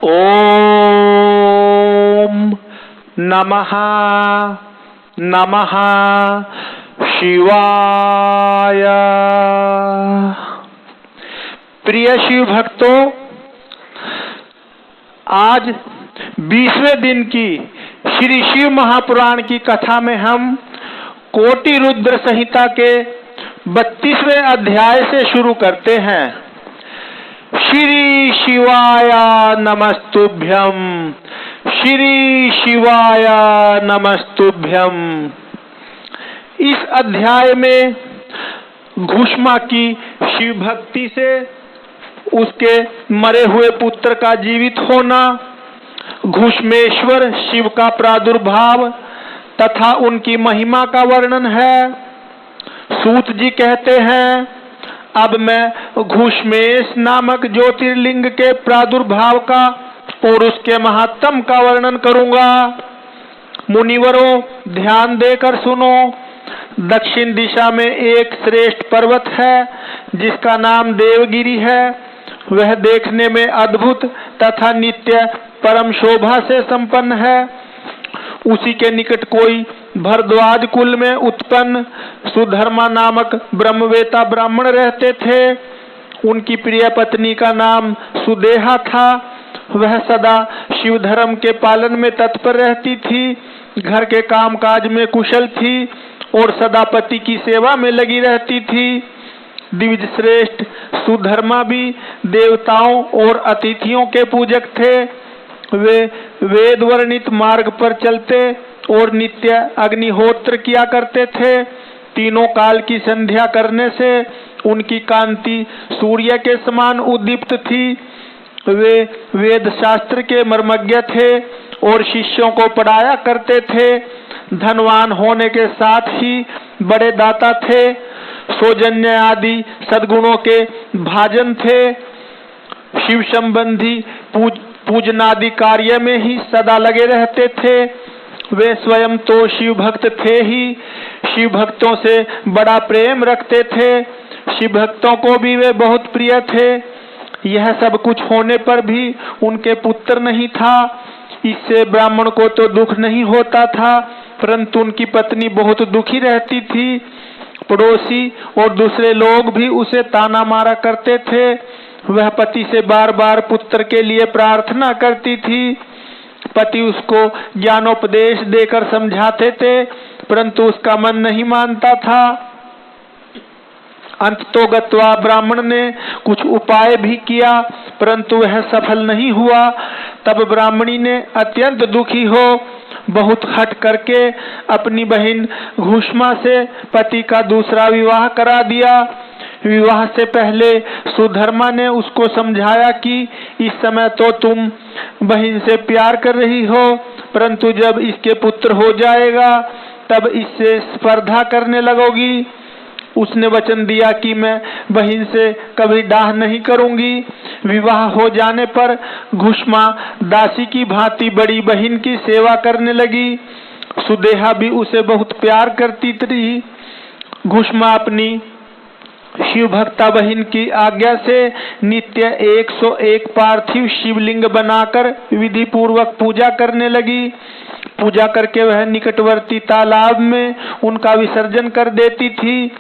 ओम नमः नमः शिवाय। प्रिय शिव भक्तों, आज 20वें दिन की श्री शिव महापुराण की कथा में हम कोटि रुद्र संहिता के 32वें अध्याय से शुरू करते हैं। श्री शिवाय नमस्तुभ्यं, श्री शिवाय नमस्तुभ्यं। इस अध्याय में घुष्मा की शिव भक्ति से उसके मरे हुए पुत्र का जीवित होना, घुष्मेश्वर शिव का प्रादुर्भाव तथा उनकी महिमा का वर्णन है। सूत जी कहते हैं, अब मैं घुष्मेश नामक ज्योतिर्लिंग के प्रादुर्भाव का और उसके महात्म का वर्णन करूंगा। मुनिवरों, ध्यान देकर सुनो। दक्षिण दिशा में एक श्रेष्ठ पर्वत है जिसका नाम देवगिरी है। वह देखने में अद्भुत तथा नित्य परम शोभा से संपन्न है। उसी के निकट कोई भरद्वाज कुल में उत्पन्न सुधर्मा नामक ब्रह्मवेता ब्राह्मण रहते थे। उनकी प्रिय पत्नी का नाम सुदेहा था। वह सदा शिव धर्म के पालन में तत्पर रहती थी, घर के कामकाज में कुशल थी और सदा पति की सेवा में लगी रहती थी। द्विज श्रेष्ठ सुधर्मा भी देवताओं और अतिथियों के पूजक थे। वे वेद वर्णित मार्ग पर चलते और नित्य अग्निहोत्र किया करते थे। तीनों काल की संध्या करने से उनकी कांति सूर्य के समान उद्दीप्त थी। वे वेद शास्त्र के मर्मज्ञ थे और शिष्यों को पढ़ाया करते थे। धनवान होने के साथ ही बड़े दाता थे। सौजन्य आदि सद्गुणों के भाजन थे। शिव संबंधी पूजनादि कार्य में ही सदा लगे रहते थे। वे स्वयं तो शिव भक्त थे ही, शिव भक्तों से बड़ा प्रेम रखते थे। शिव भक्तों को भी वे बहुत प्रिय थे। यह सब कुछ होने पर भी उनके पुत्र नहीं था। इससे ब्राह्मण को तो दुख नहीं होता था, परंतु उनकी पत्नी बहुत दुखी रहती थी। पड़ोसी और दूसरे लोग भी उसे ताना मारा करते थे। वह पति से बार बार पुत्र के लिए प्रार्थना करती थी। पति उसको ज्ञानोपदेश देकर समझाते थे, परंतु उसका मन नहीं मानता था। अंततोगत्वा ब्राह्मण ने कुछ उपाय भी किया, परंतु वह सफल नहीं हुआ। तब ब्राह्मणी ने अत्यंत दुखी हो बहुत हठ करके अपनी बहन घुष्मा से पति का दूसरा विवाह करा दिया। विवाह से पहले सुधर्मा ने उसको समझाया कि इस समय तो तुम बहन से प्यार कर रही हो, परंतु जब इसके पुत्र हो जाएगा तब इससे स्पर्धा करने लगोगी। उसने वचन दिया कि मैं बहन से कभी डाह नहीं करूंगी। विवाह हो जाने पर घुष्मा दासी की भांति बड़ी बहन की सेवा करने लगी। सुदेहा भी उसे बहुत प्यार करती थी। घुष्मा अपनी शिव भक्ता बहन की आज्ञा से नित्य 101 पार्थिव शिवलिंग बनाकर विधि पूर्वक पूजा करने लगी। पूजा करके वह निकटवर्ती तालाब में उनका विसर्जन कर देती थी।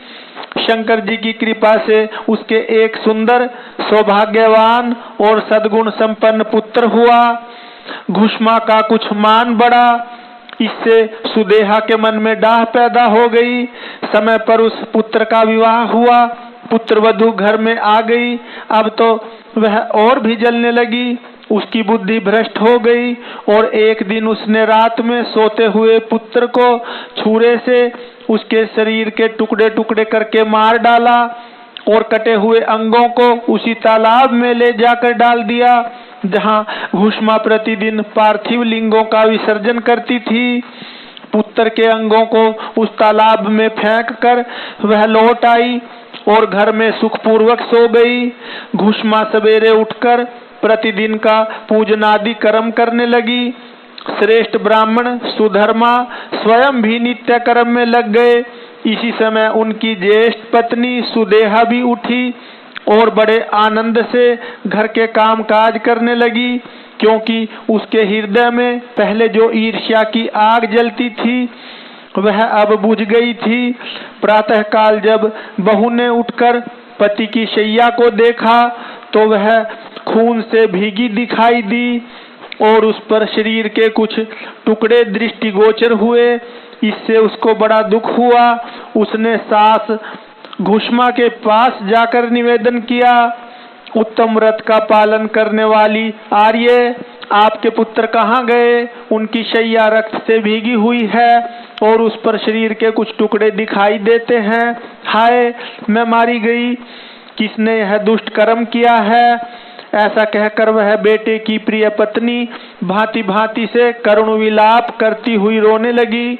शंकर जी की कृपा से उसके एक सुंदर, सौभाग्यवान और सद्गुण संपन्न पुत्र हुआ। घुष्मा का कुछ मान बढ़ा। इससे सुदेहा के मन में डाह पैदा हो गई। समय पर उस पुत्र का विवाह हुआ। पुत्र वधू घर में आ गई। अब तो वह और भी जलने लगी। उसकी बुद्धि भ्रष्ट हो गई और एक दिन उसने रात में सोते हुए पुत्र को छुरे से उसके शरीर के टुकड़े टुकड़े करके मार डाला और कटे हुए अंगों को उसी तालाब में ले जाकर डाल दिया जहां घुष्मा प्रतिदिन पार्थिव लिंगों का विसर्जन करती थी। पुत्र के अंगों को उस तालाब में फेंक कर वह लौट आई और घर में सुखपूर्वक सो गई। घुष्मा सवेरे उठकर प्रतिदिन का पूजनादि कर्म करने लगी। श्रेष्ठ ब्राह्मण सुधर्मा स्वयं भी नित्य कर्म में लग गए। इसी समय उनकी ज्येष्ठ पत्नी सुदेहा भी उठी और बड़े आनंद से घर के काम काज करने लगी। क्योंकि उसके हृदय में पहले जो ईर्ष्या की आग जलती थी वह अब बुझ गई थी। प्रातःकाल जब बहू ने उठकर पति की शैया को देखा तो वह खून से भीगी दिखाई दी और उस पर शरीर के कुछ टुकड़े दृष्टिगोचर हुए। इससे उसको बड़ा दुख हुआ। उसने सास घुष्मा के पास जाकर निवेदन किया, उत्तम व्रत का पालन करने वाली आर्य, आपके पुत्र कहाँ गए? उनकी शैया रक्त से भीगी हुई है और उस पर शरीर के कुछ टुकड़े दिखाई देते हैं। हाय, मैं मारी गई, किसने यह दुष्ट कर्म किया है? ऐसा कहकर वह बेटे की प्रिय पत्नी भांति भांति से करुण विलाप करती हुई रोने लगी।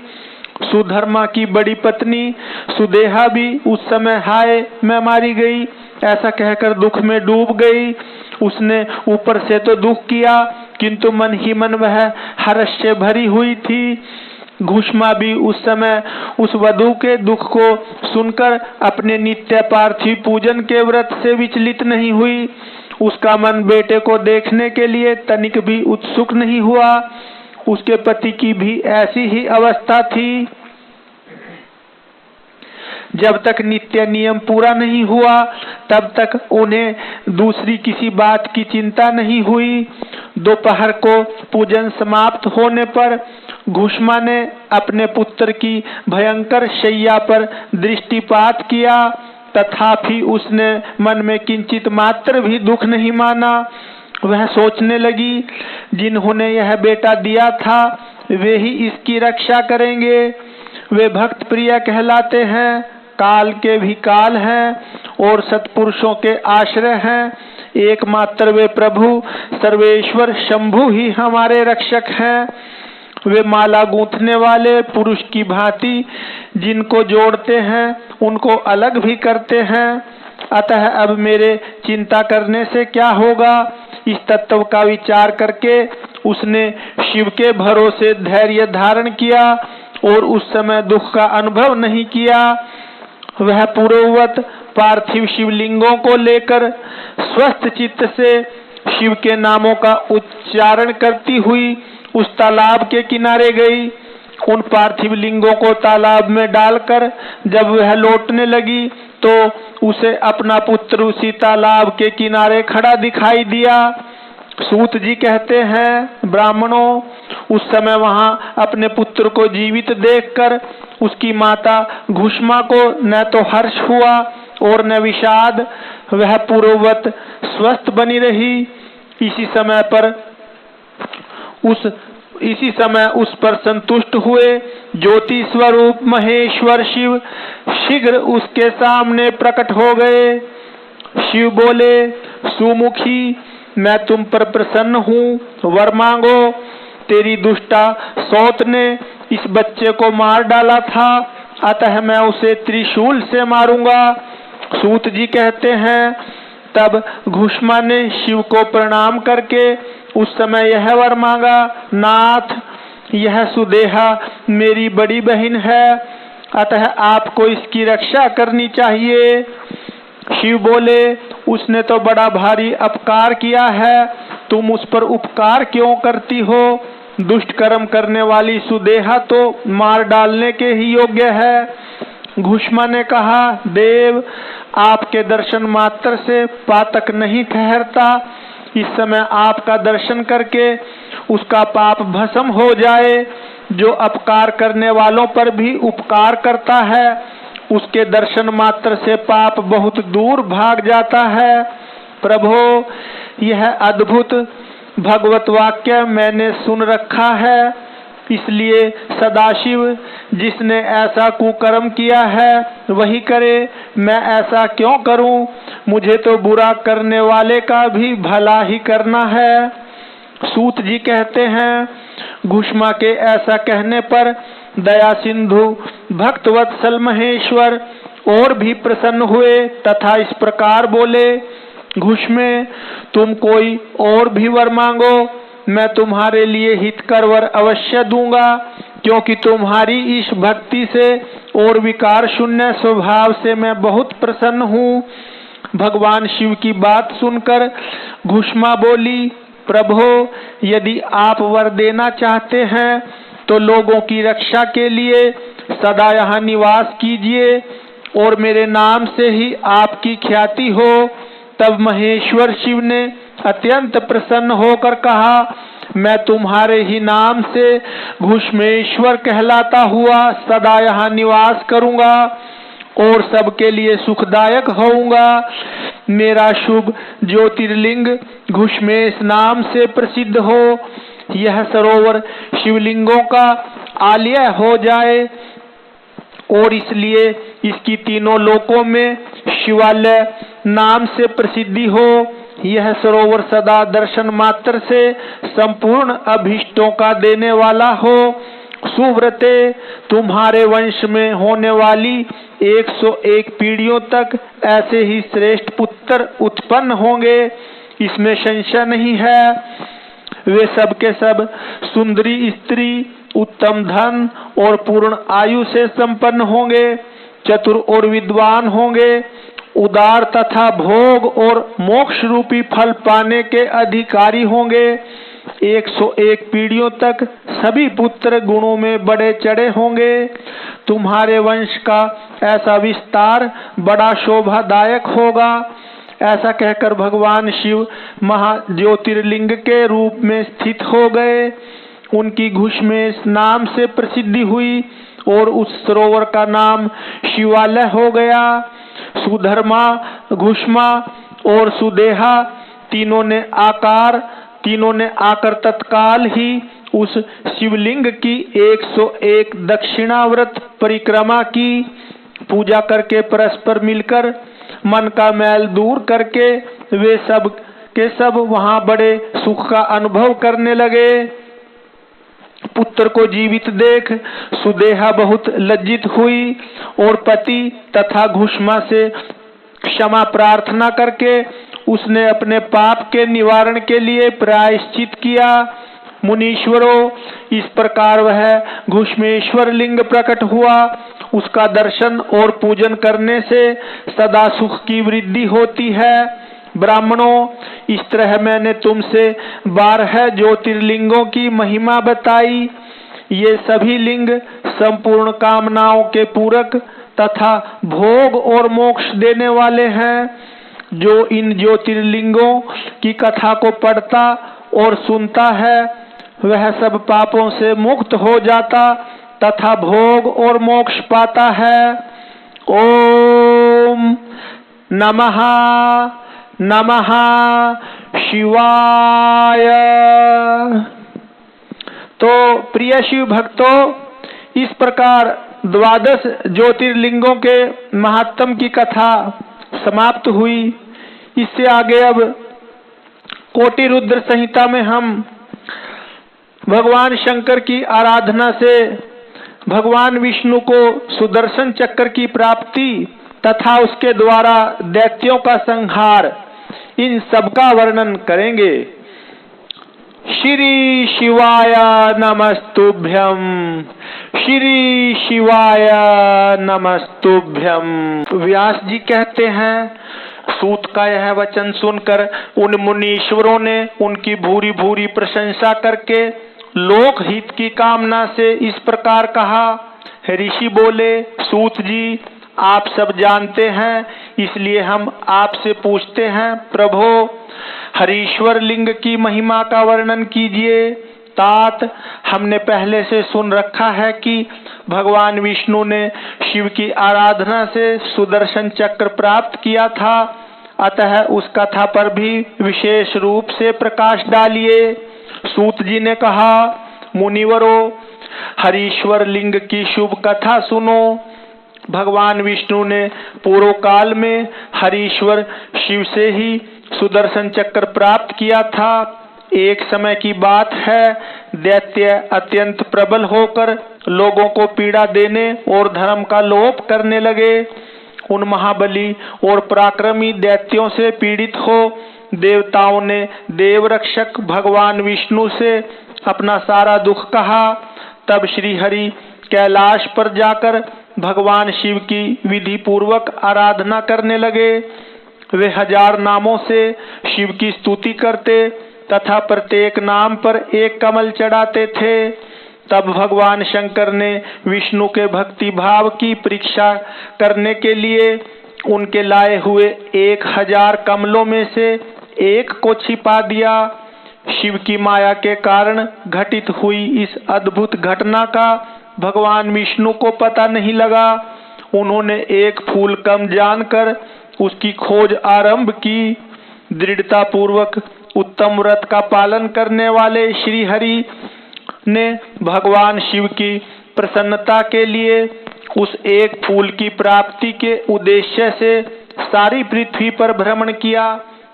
सुधर्मा की बड़ी पत्नी सुदेहा भी उस समय हाय मैं मारी गई ऐसा कहकर दुख में डूब गई। उसने ऊपर से तो दुख किया किंतु मन ही मन वह हर्ष से भरी हुई थी। घुष्मा भी उस समय उस वधू के दुख को सुनकर अपने नित्य पार्थिव पूजन के व्रत से विचलित नहीं हुई। उसका मन बेटे को देखने के लिए तनिक भी उत्सुक नहीं हुआ। उसके पति की भी ऐसी ही अवस्था थी। जब तक नित्य नियम पूरा नहीं हुआ तब तक उन्हें दूसरी किसी बात की चिंता नहीं हुई। दोपहर को पूजन समाप्त होने पर घुष्मा ने अपने पुत्र की भयंकर शैया पर दृष्टिपात किया, तथापि उसने मन में किंचित मात्र भी दुख नहीं माना। वह सोचने लगी, जिन्होंने यह बेटा दिया था वे ही इसकी रक्षा करेंगे। वे भक्त प्रिय कहलाते हैं, काल के भी काल हैं और सत्पुरुषों के आश्रय हैं। एकमात्र वे प्रभु सर्वेश्वर शंभु ही हमारे रक्षक हैं। वे माला गूंथने वाले पुरुष की भांति जिनको जोड़ते हैं उनको अलग भी करते हैं। अतः अब मेरे चिंता करने से क्या होगा? इस तत्व का विचार करके उसने शिव के भरोसे धैर्य धारण किया और उस समय दुख का अनुभव नहीं किया। वह पूर्ववत पार्थिव शिवलिंगों को लेकर स्वस्थ चित्त से शिव के नामों का उच्चारण करती हुई उस तालाब के किनारे गई। उन पार्थिव लिंगों को तालाब में डालकर जब वह लौटने लगी तो उसे अपना पुत्र उसी तालाब के किनारे खड़ा दिखाई दिया। सूत जी कहते हैं, ब्राह्मणों, उस समय वहां अपने पुत्र को जीवित देखकर उसकी माता घुष्मा को न तो हर्ष हुआ और न विषाद। वह पूर्ववत स्वस्थ बनी रही। इसी समय उस पर संतुष्ट हुए ज्योति स्वरूप महेश्वर शिव शीघ्र उसके सामने प्रकट हो गए। शिव बोले, सुमुखी, मैं तुम पर प्रसन्न हूँ, वर मांगो। तेरी दुष्टा सौत ने इस बच्चे को मार डाला था, अतः मैं उसे त्रिशूल से मारूंगा। सूत जी कहते हैं, तब घुष्मा ने शिव को प्रणाम करके उस समय यह वर मांगा, नाथ, यह सुदेहा मेरी बड़ी बहन है, अतः आपको इसकी रक्षा करनी चाहिए। शिव बोले, उसने तो बड़ा भारी अपकार किया है, तुम उस पर उपकार क्यों करती हो? दुष्ट कर्म करने वाली सुदेहा तो मार डालने के ही योग्य है। घुष्मा ने कहा, देव, आपके दर्शन मात्र से पातक नहीं ठहरता। इस समय आपका दर्शन करके उसका पाप भस्म हो जाए। जो अपकार करने वालों पर भी उपकार करता है उसके दर्शन मात्र से पाप बहुत दूर भाग जाता है। प्रभो, यह अद्भुत भगवत वाक्य मैंने सुन रखा है, इसलिए सदाशिव जिसने ऐसा कुकर्म किया है वही करे, मैं ऐसा क्यों करूं? मुझे तो बुरा करने वाले का भी भला ही करना है। सूत जी कहते हैं, घुष्मा के ऐसा कहने पर दया सिंधु भक्तवत्सल महेश्वर और भी प्रसन्न हुए तथा इस प्रकार बोले, घुष्मे, तुम कोई और भी वर मांगो, मैं तुम्हारे लिए हितकर वर अवश्य दूंगा, क्योंकि तुम्हारी इस भक्ति से और विकार शून्य स्वभाव से मैं बहुत प्रसन्न हूँ। भगवान शिव की बात सुनकर घुष्मा बोली, प्रभो, यदि आप वर देना चाहते हैं तो लोगों की रक्षा के लिए सदा यहाँ निवास कीजिए और मेरे नाम से ही आपकी ख्याति हो। तब महेश्वर शिव ने अत्यंत प्रसन्न होकर कहा, मैं तुम्हारे ही नाम से घुष्मेश्वर कहलाता हुआ सदा यहाँ निवास करूंगा और सबके लिए सुखदायक होऊंगा। मेरा शुभ ज्योतिर्लिंग घुष्मेश नाम से प्रसिद्ध हो। यह सरोवर शिवलिंगों का आलय हो जाए और इसलिए इसकी तीनों लोकों में शिवालय नाम से प्रसिद्धि हो। यह सरोवर सदा दर्शन मात्र से संपूर्ण अभीष्टों का देने वाला हो। सुव्रते, तुम्हारे वंश में होने वाली 101 पीढ़ियों तक ऐसे ही श्रेष्ठ पुत्र उत्पन्न होंगे, इसमें संशय नहीं है। वे सब के सब सुंदरी स्त्री, उत्तम धन और पूर्ण आयु से संपन्न होंगे, चतुर और विद्वान होंगे, उदार तथा भोग और मोक्ष रूपी फल पाने के अधिकारी होंगे। 101 पीढ़ियों तक सभी पुत्र गुणों में बड़े चढ़े होंगे। तुम्हारे वंश का ऐसा विस्तार बड़ा शोभादायक होगा। ऐसा कहकर भगवान शिव महाज्योतिर्लिंग के रूप में स्थित हो गए। उनकी घुष्मेश नाम से प्रसिद्धि हुई और उस सरोवर का नाम शिवालय हो गया। सुधर्मा, घुष्मा और सुदेहा तीनों ने आकर तत्काल ही उस शिवलिंग की 101 दक्षिणाव्रत परिक्रमा की। पूजा करके परस्पर मिलकर मन का मैल दूर करके वे सब के सब वहां बड़े सुख का अनुभव करने लगे। पुत्र को जीवित देख सुदेहा बहुत लज्जित हुई और पति तथा घुष्मा से क्षमा प्रार्थना करके उसने अपने पाप के निवारण के लिए प्रायश्चित किया। मुनीश्वरों, इस प्रकार वह घुष्मेश्वर लिंग प्रकट हुआ। उसका दर्शन और पूजन करने से सदा सुख की वृद्धि होती है। ब्राह्मणों, इस तरह मैंने तुमसे 12 ज्योतिर्लिंगों की महिमा बताई। ये सभी लिंग संपूर्ण कामनाओं के पूरक तथा भोग और मोक्ष देने वाले हैं। जो इन ज्योतिर्लिंगों की कथा को पढ़ता और सुनता है वह सब पापों से मुक्त हो जाता तथा भोग और मोक्ष पाता है। ओम नमः नमः शिवाय। तो प्रिय शिव भक्तों, इस प्रकार 12 ज्योतिर्लिंगों के महात्म की कथा समाप्त हुई। इससे आगे अब कोटि रुद्र संहिता में हम भगवान शंकर की आराधना से भगवान विष्णु को सुदर्शन चक्र की प्राप्ति तथा उसके द्वारा दैत्यों का संहार, इन सब का वर्णन करेंगे। श्री शिवाय नमस्तुभ्यं, श्री शिवाय नमस्तुभ्यं। व्यास जी कहते हैं, सूत का यह वचन सुनकर उन मुनीश्वरों ने उनकी भूरी भूरी प्रशंसा करके लोक हित की कामना से इस प्रकार कहा। ऋषि बोले, सूत जी, आप सब जानते हैं, इसलिए हम आपसे पूछते हैं, प्रभो हरीश्वर लिंग की महिमा का वर्णन कीजिए। तात, हमने पहले से सुन रखा है कि भगवान विष्णु ने शिव की आराधना से सुदर्शन चक्र प्राप्त किया था, अतः उस कथा पर भी विशेष रूप से प्रकाश डालिए। सूत जी ने कहा, मुनिवरों, हरीश्वर लिंग की शुभ कथा सुनो। भगवान विष्णु ने पूर्व काल में हरीश्वर शिव से ही सुदर्शन चक्र प्राप्त किया था। एक समय की बात है, दैत्य अत्यंत प्रबल होकर लोगों को पीड़ा देने और धर्म का लोप करने लगे। उन महाबली और पराक्रमी दैत्यों से पीड़ित हो देवताओं ने देवरक्षक भगवान विष्णु से अपना सारा दुख कहा। तब श्री हरि कैलाश पर जाकर भगवान शिव की विधि पूर्वक आराधना करने लगे। वे 1000 नामों से शिव की स्तुति करते तथा प्रत्येक नाम पर एक कमल चढ़ाते थे। तब भगवान शंकर ने विष्णु के भक्ति भाव की परीक्षा करने के लिए उनके लाए हुए 1000 कमलों में से एक को छिपा दिया। शिव की माया के कारण घटित हुई इस अद्भुत घटना का भगवान विष्णु को पता नहीं लगा। उन्होंने एक फूल कम जानकर उसकी खोज आरंभ की। दृढ़ता पूर्वक उत्तम व्रत का पालन करने वाले श्री हरि ने भगवान शिव की प्रसन्नता के लिए उस एक फूल की प्राप्ति के उद्देश्य से सारी पृथ्वी पर भ्रमण किया,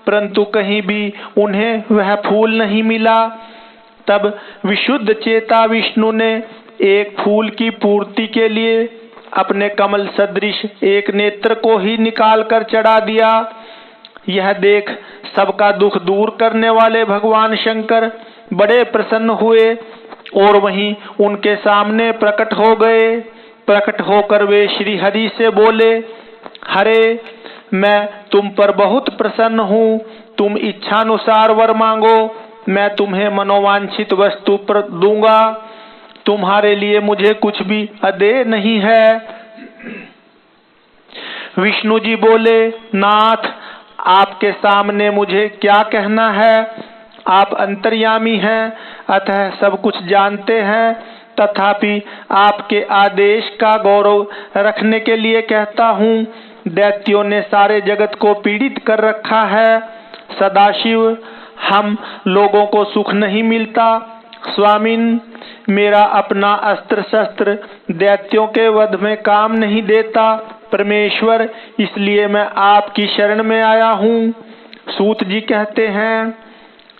परंतु कहीं भी उन्हें वह फूल नहीं मिला। तब विशुद्ध चेता विष्णु ने एक फूल की पूर्ति के लिए अपने कमल सदृश एक नेत्र को ही निकाल कर चढ़ा दिया। यह देख सबका दुख दूर करने वाले भगवान शंकर बड़े प्रसन्न हुए और वहीं उनके सामने प्रकट हो गए। प्रकट होकर वे श्री हरि से बोले, हरे, मैं तुम पर बहुत प्रसन्न हूँ। तुम इच्छानुसार वर मांगो, मैं तुम्हें मनोवांछित वस्तु पर दूंगा। तुम्हारे लिए मुझे कुछ भी अदेय नहीं है। विष्णु जी बोले, नाथ, आपके सामने मुझे क्या कहना है। आप अंतर्यामी हैं, अतः सब कुछ जानते हैं। तथापि आपके आदेश का गौरव रखने के लिए कहता हूँ। दैत्यों ने सारे जगत को पीड़ित कर रखा है। सदाशिव, हम लोगों को सुख नहीं मिलता। स्वामिन, मेरा अपना अस्त्र शस्त्र दैत्यों के वध में काम नहीं देता। परमेश्वर, इसलिए मैं आपकी शरण में आया हूँ। सूत जी कहते हैं,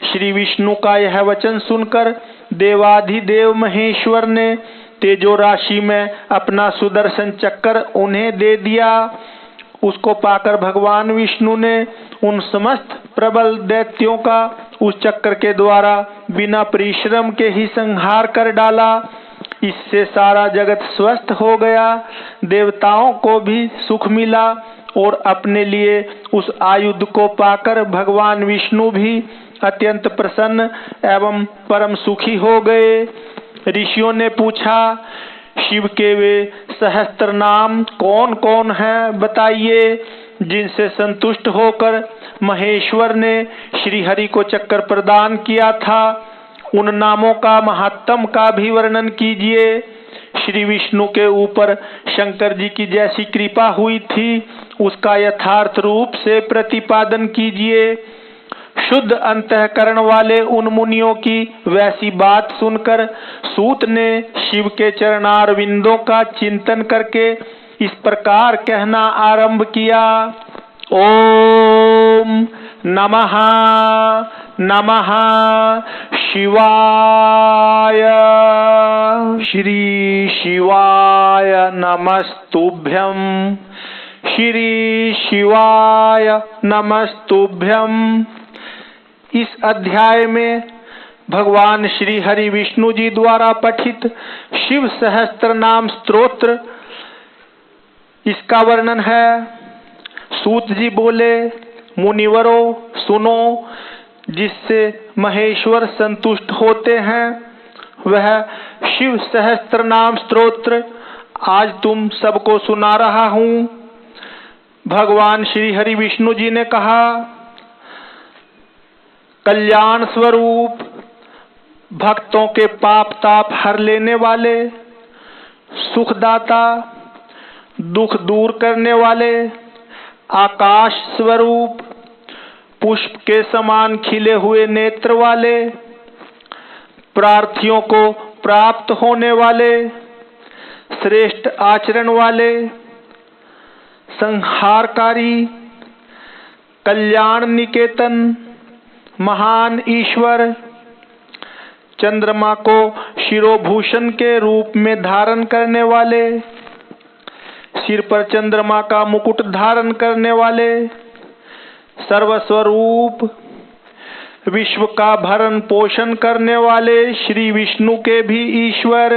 श्री विष्णु का यह वचन सुनकर देवाधिदेव महेश्वर ने तेजो राशि में अपना सुदर्शन चक्र उन्हें दे दिया। उसको पाकर भगवान विष्णु ने उन समस्त प्रबल दैत्यों का उस चक्र के द्वारा बिना परिश्रम के ही संहार कर डाला। इससे सारा जगत स्वस्थ हो गया। देवताओं को भी सुख मिला और अपने लिए उस आयुध को पाकर भगवान विष्णु भी अत्यंत प्रसन्न एवं परम सुखी हो गए। ऋषियों ने पूछा, शिव के वे सहस्त्र नाम कौन कौन हैं, बताइए। जिनसे संतुष्ट होकर महेश्वर ने श्री हरि को चक्र प्रदान किया था, उन नामों का महात्म का भी वर्णन कीजिए। श्री विष्णु के ऊपर शंकर जी की जैसी कृपा हुई थी, उसका यथार्थ रूप से प्रतिपादन कीजिए। शुद्ध अंतःकरण वाले उन मुनियों की वैसी बात सुनकर सूत ने शिव के चरणारविंदों का चिंतन करके इस प्रकार कहना आरंभ किया। ओम नमः नमः शिवाय। श्री शिवाय नमस्तुभ्यं। श्री शिवाय नमस्तुभ्यं। इस अध्याय में भगवान श्री हरि विष्णु जी द्वारा पठित शिव सहस्त्र नाम स्तोत्र, इसका वर्णन है। सूत जी बोले, मुनिवरों सुनो, जिससे महेश्वर संतुष्ट होते हैं वह शिव सहस्त्र नाम स्तोत्र आज तुम सबको सुना रहा हूँ। भगवान श्री हरि विष्णु जी ने कहा, कल्याण स्वरूप, भक्तों के पाप ताप हर लेने वाले, सुखदाता, दुख दूर करने वाले, आकाश स्वरूप, पुष्प के समान खिले हुए नेत्र वाले, प्रार्थियों को प्राप्त होने वाले, श्रेष्ठ आचरण वाले, संहारकारी, कल्याण निकेतन, महान ईश्वर, चंद्रमा को शिरोभूषण के रूप में धारण करने वाले, सिर पर चंद्रमा का मुकुट धारण करने वाले, सर्वस्वरूप, विश्व का भरण पोषण करने वाले श्री विष्णु के भी ईश्वर,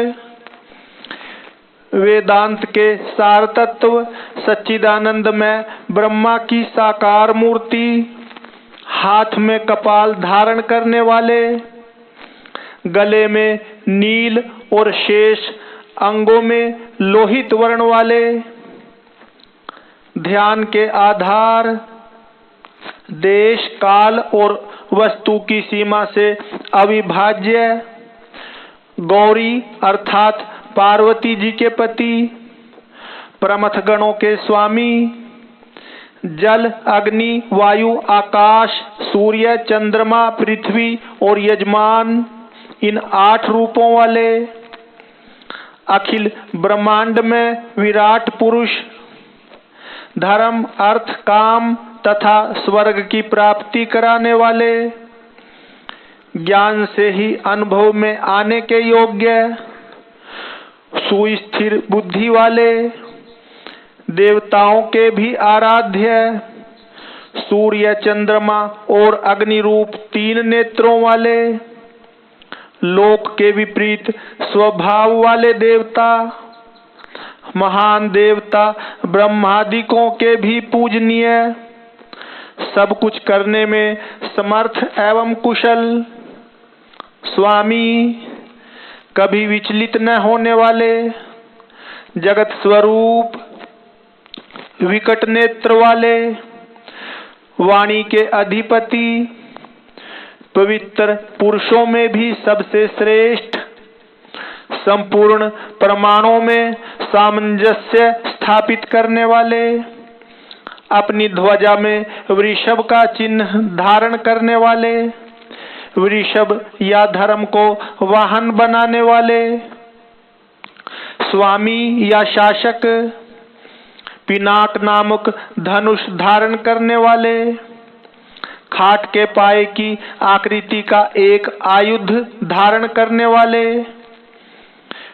वेदांत के सार तत्व सच्चिदानंद में ब्रह्मा की साकार मूर्ति, हाथ में कपाल धारण करने वाले, गले में नील और शेष अंगों में लोहित वर्ण वाले, ध्यान के आधार देश, काल और वस्तु की सीमा से अविभाज्य गौरी अर्थात पार्वती जी के पति, प्रमथ गणों के स्वामी, जल, अग्नि, वायु, आकाश, सूर्य, चंद्रमा, पृथ्वी और यजमान, इन 8 रूपों वाले, अखिल ब्रह्मांड में विराट पुरुष, धर्म, अर्थ, काम तथा स्वर्ग की प्राप्ति कराने वाले, ज्ञान से ही अनुभव में आने के योग्य, सुस्थिर बुद्धि वाले, देवताओं के भी आराध्य, सूर्य, चंद्रमा और अग्नि रूप 3 नेत्रों वाले, लोक के विपरीत स्वभाव वाले देवता, महान देवता, ब्रह्मादिकों के भी पूजनीय, सब कुछ करने में समर्थ एवं कुशल, स्वामी, कभी विचलित न होने वाले, जगत स्वरूप, विकट नेत्र वाले, वाणी के अधिपति, पवित्र पुरुषों में भी सबसे श्रेष्ठ, संपूर्ण प्रमाणों में सामंजस्य स्थापित करने वाले, अपनी ध्वजा में वृषभ का चिन्ह धारण करने वाले, वृषभ या धर्म को वाहन बनाने वाले, स्वामी या शासक, पिनाक नामक धनुष धारण करने वाले, खाट के पाए की आकृति का एक आयुध धारण करने वाले,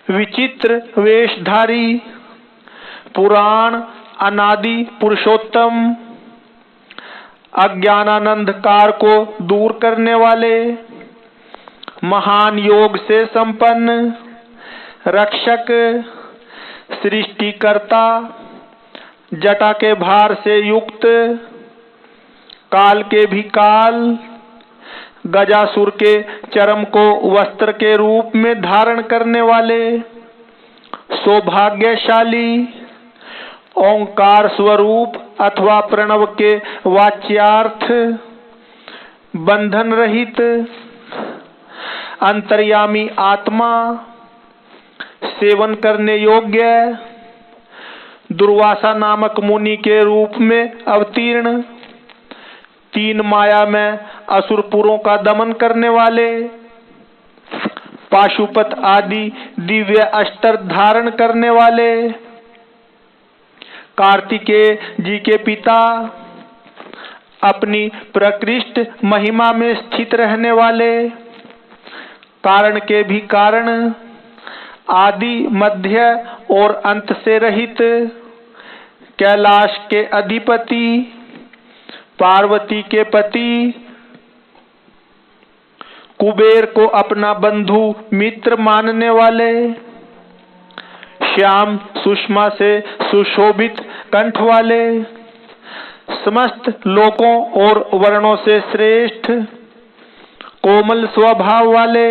विचित्र वेशधारी, पुराण अनादि पुरुषोत्तम, अज्ञानानंधकार को दूर करने वाले, महान योग से संपन्न, रक्षक, सृष्टिकर्ता, जटा के भार से युक्त, काल के भी काल, गजासुर के चर्म को वस्त्र के रूप में धारण करने वाले, सौभाग्यशाली, ओंकार स्वरूप अथवा प्रणव के वाच्यार्थ, बंधन रहित, अंतर्यामी आत्मा, सेवन करने योग्य, दुर्वासा नामक मुनि के रूप में अवतीर्ण, 3 माया में असुरपुरों का दमन करने वाले, पाशुपत आदि दिव्य अस्त्र धारण करने वाले, कार्तिकेय जी के पिता, अपनी प्रकृष्ट महिमा में स्थित रहने वाले, कारण के भी कारण, आदि, मध्य और अंत से रहित, कैलाश के अधिपति, पार्वती के पति, कुबेर को अपना बंधु मित्र मानने वाले, श्याम सुषमा से सुशोभित कंठ वाले, समस्त लोकों और वर्णों से श्रेष्ठ, कोमल स्वभाव वाले,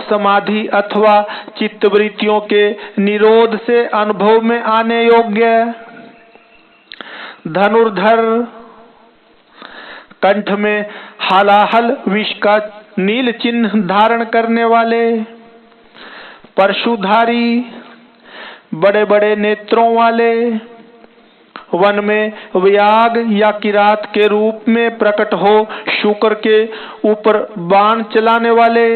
समाधि अथवा चित्तवृत्तियों के निरोध से अनुभव में आने योग्य, धनुर्धर, कंठ में हलाहल विष का नील चिन्ह धारण करने वाले, परशुधारी, बड़े बड़े नेत्रों वाले, वन में व्याग या किरात के रूप में प्रकट हो शुक्र के ऊपर बाण चलाने वाले,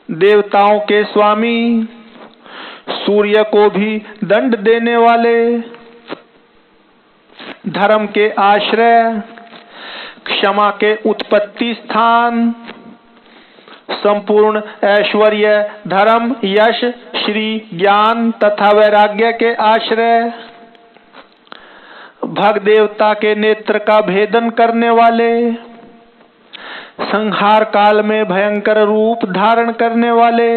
देवताओं के स्वामी, सूर्य को भी दंड देने वाले, धर्म के आश्रय, क्षमा के उत्पत्ति स्थान, संपूर्ण ऐश्वर्य, धर्म, यश, श्री, ज्ञान तथा वैराग्य के आश्रय, भग देवता के नेत्र का भेदन करने वाले, संहार काल में भयंकर रूप धारण करने वाले,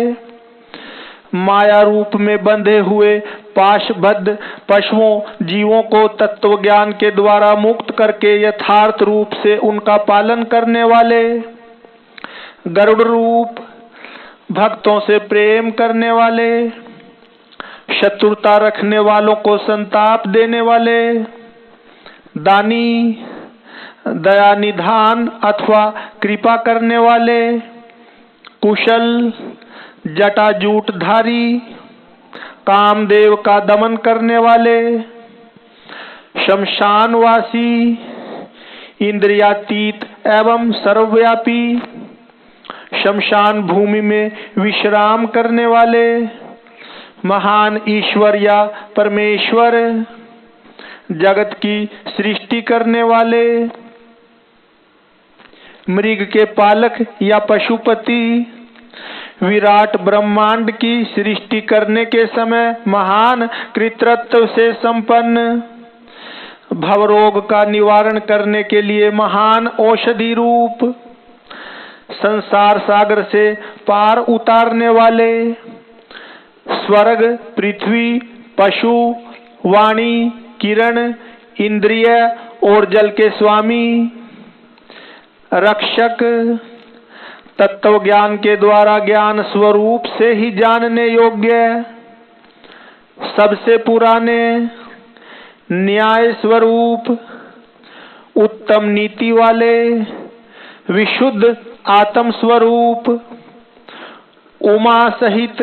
माया रूप में बंधे हुए पाशबद्ध पशुओं जीवों को तत्व ज्ञान के द्वारा मुक्त करके यथार्थ रूप से उनका पालन करने वाले, गरुड़ रूप भक्तों से प्रेम करने वाले, शत्रुता रखने वालों को संताप देने वाले, दानी, दया निधान अथवा कृपा करने वाले, कुशल, जटाजूटधारी, कामदेव का दमन करने वाले, शमशानवासी, इंद्रियातीत एवं सर्वव्यापी, शमशान भूमि में विश्राम करने वाले, महान ईश्वर या परमेश्वर, जगत की सृष्टि करने वाले, मृग के पालक या पशुपति, विराट ब्रह्मांड की सृष्टि करने के समय महान कृतित्व से संपन्न, भवरोग का निवारण करने के लिए महान औषधि रूप, संसार सागर से पार उतारने वाले, स्वर्ग, पृथ्वी, पशु, वाणी, किरण, इंद्रिय और जल के स्वामी, रक्षक, तत्व ज्ञान के द्वारा ज्ञान स्वरूप से ही जानने योग्य, सबसे पुराने, न्याय स्वरूप, उत्तम नीति वाले, विशुद्ध आत्म स्वरूप, उमा सहित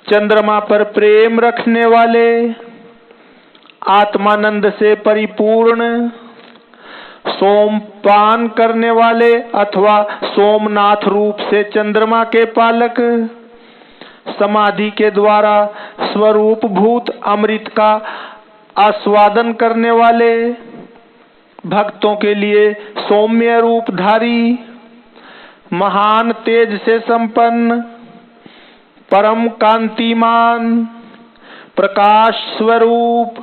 चंद्रमा पर प्रेम रखने वाले, आत्मानंद से परिपूर्ण, सोमपान करने वाले अथवा सोमनाथ रूप से चंद्रमा के पालक, समाधि के द्वारा स्वरूप भूत अमृत का आस्वादन करने वाले, भक्तों के लिए सौम्य रूपधारी, महान तेज से संपन्न, परम कांतिमान, प्रकाश स्वरूप,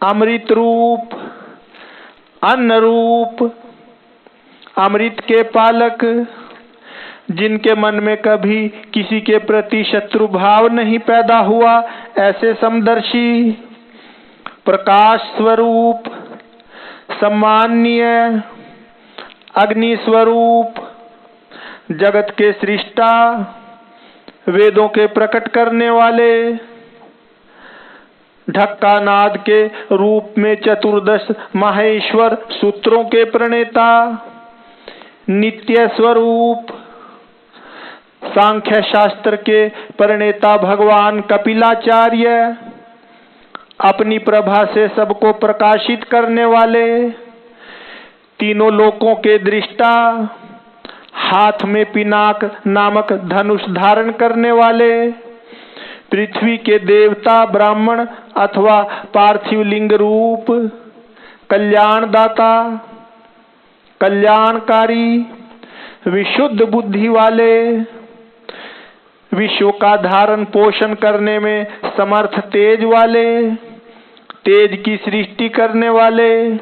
अमृत रूप, अन्न रूप, अमृत के पालक, जिनके मन में कभी किसी के प्रति शत्रु भाव नहीं पैदा हुआ, ऐसे समदर्शी, प्रकाश स्वरूप, सम्माननीय, अग्नि स्वरूप, जगत के सृष्टा, वेदों के प्रकट करने वाले, ढक्का नाद के रूप में चतुर्दश माहेश्वर सूत्रों के प्रणेता, नित्य स्वरूप, सांख्य शास्त्र के प्रणेता भगवान कपिलाचार्य, अपनी प्रभा से सबको प्रकाशित करने वाले, तीनों लोकों के दृष्टा, हाथ में पिनाक नामक धनुष धारण करने वाले, पृथ्वी के देवता ब्राह्मण अथवा पार्थिव लिंग रूप, कल्याणदाता, कल्याणकारी, विशुद्ध बुद्धि वाले, विश्व का धारण पोषण करने में समर्थ तेज वाले, तेज की सृष्टि करने वाले,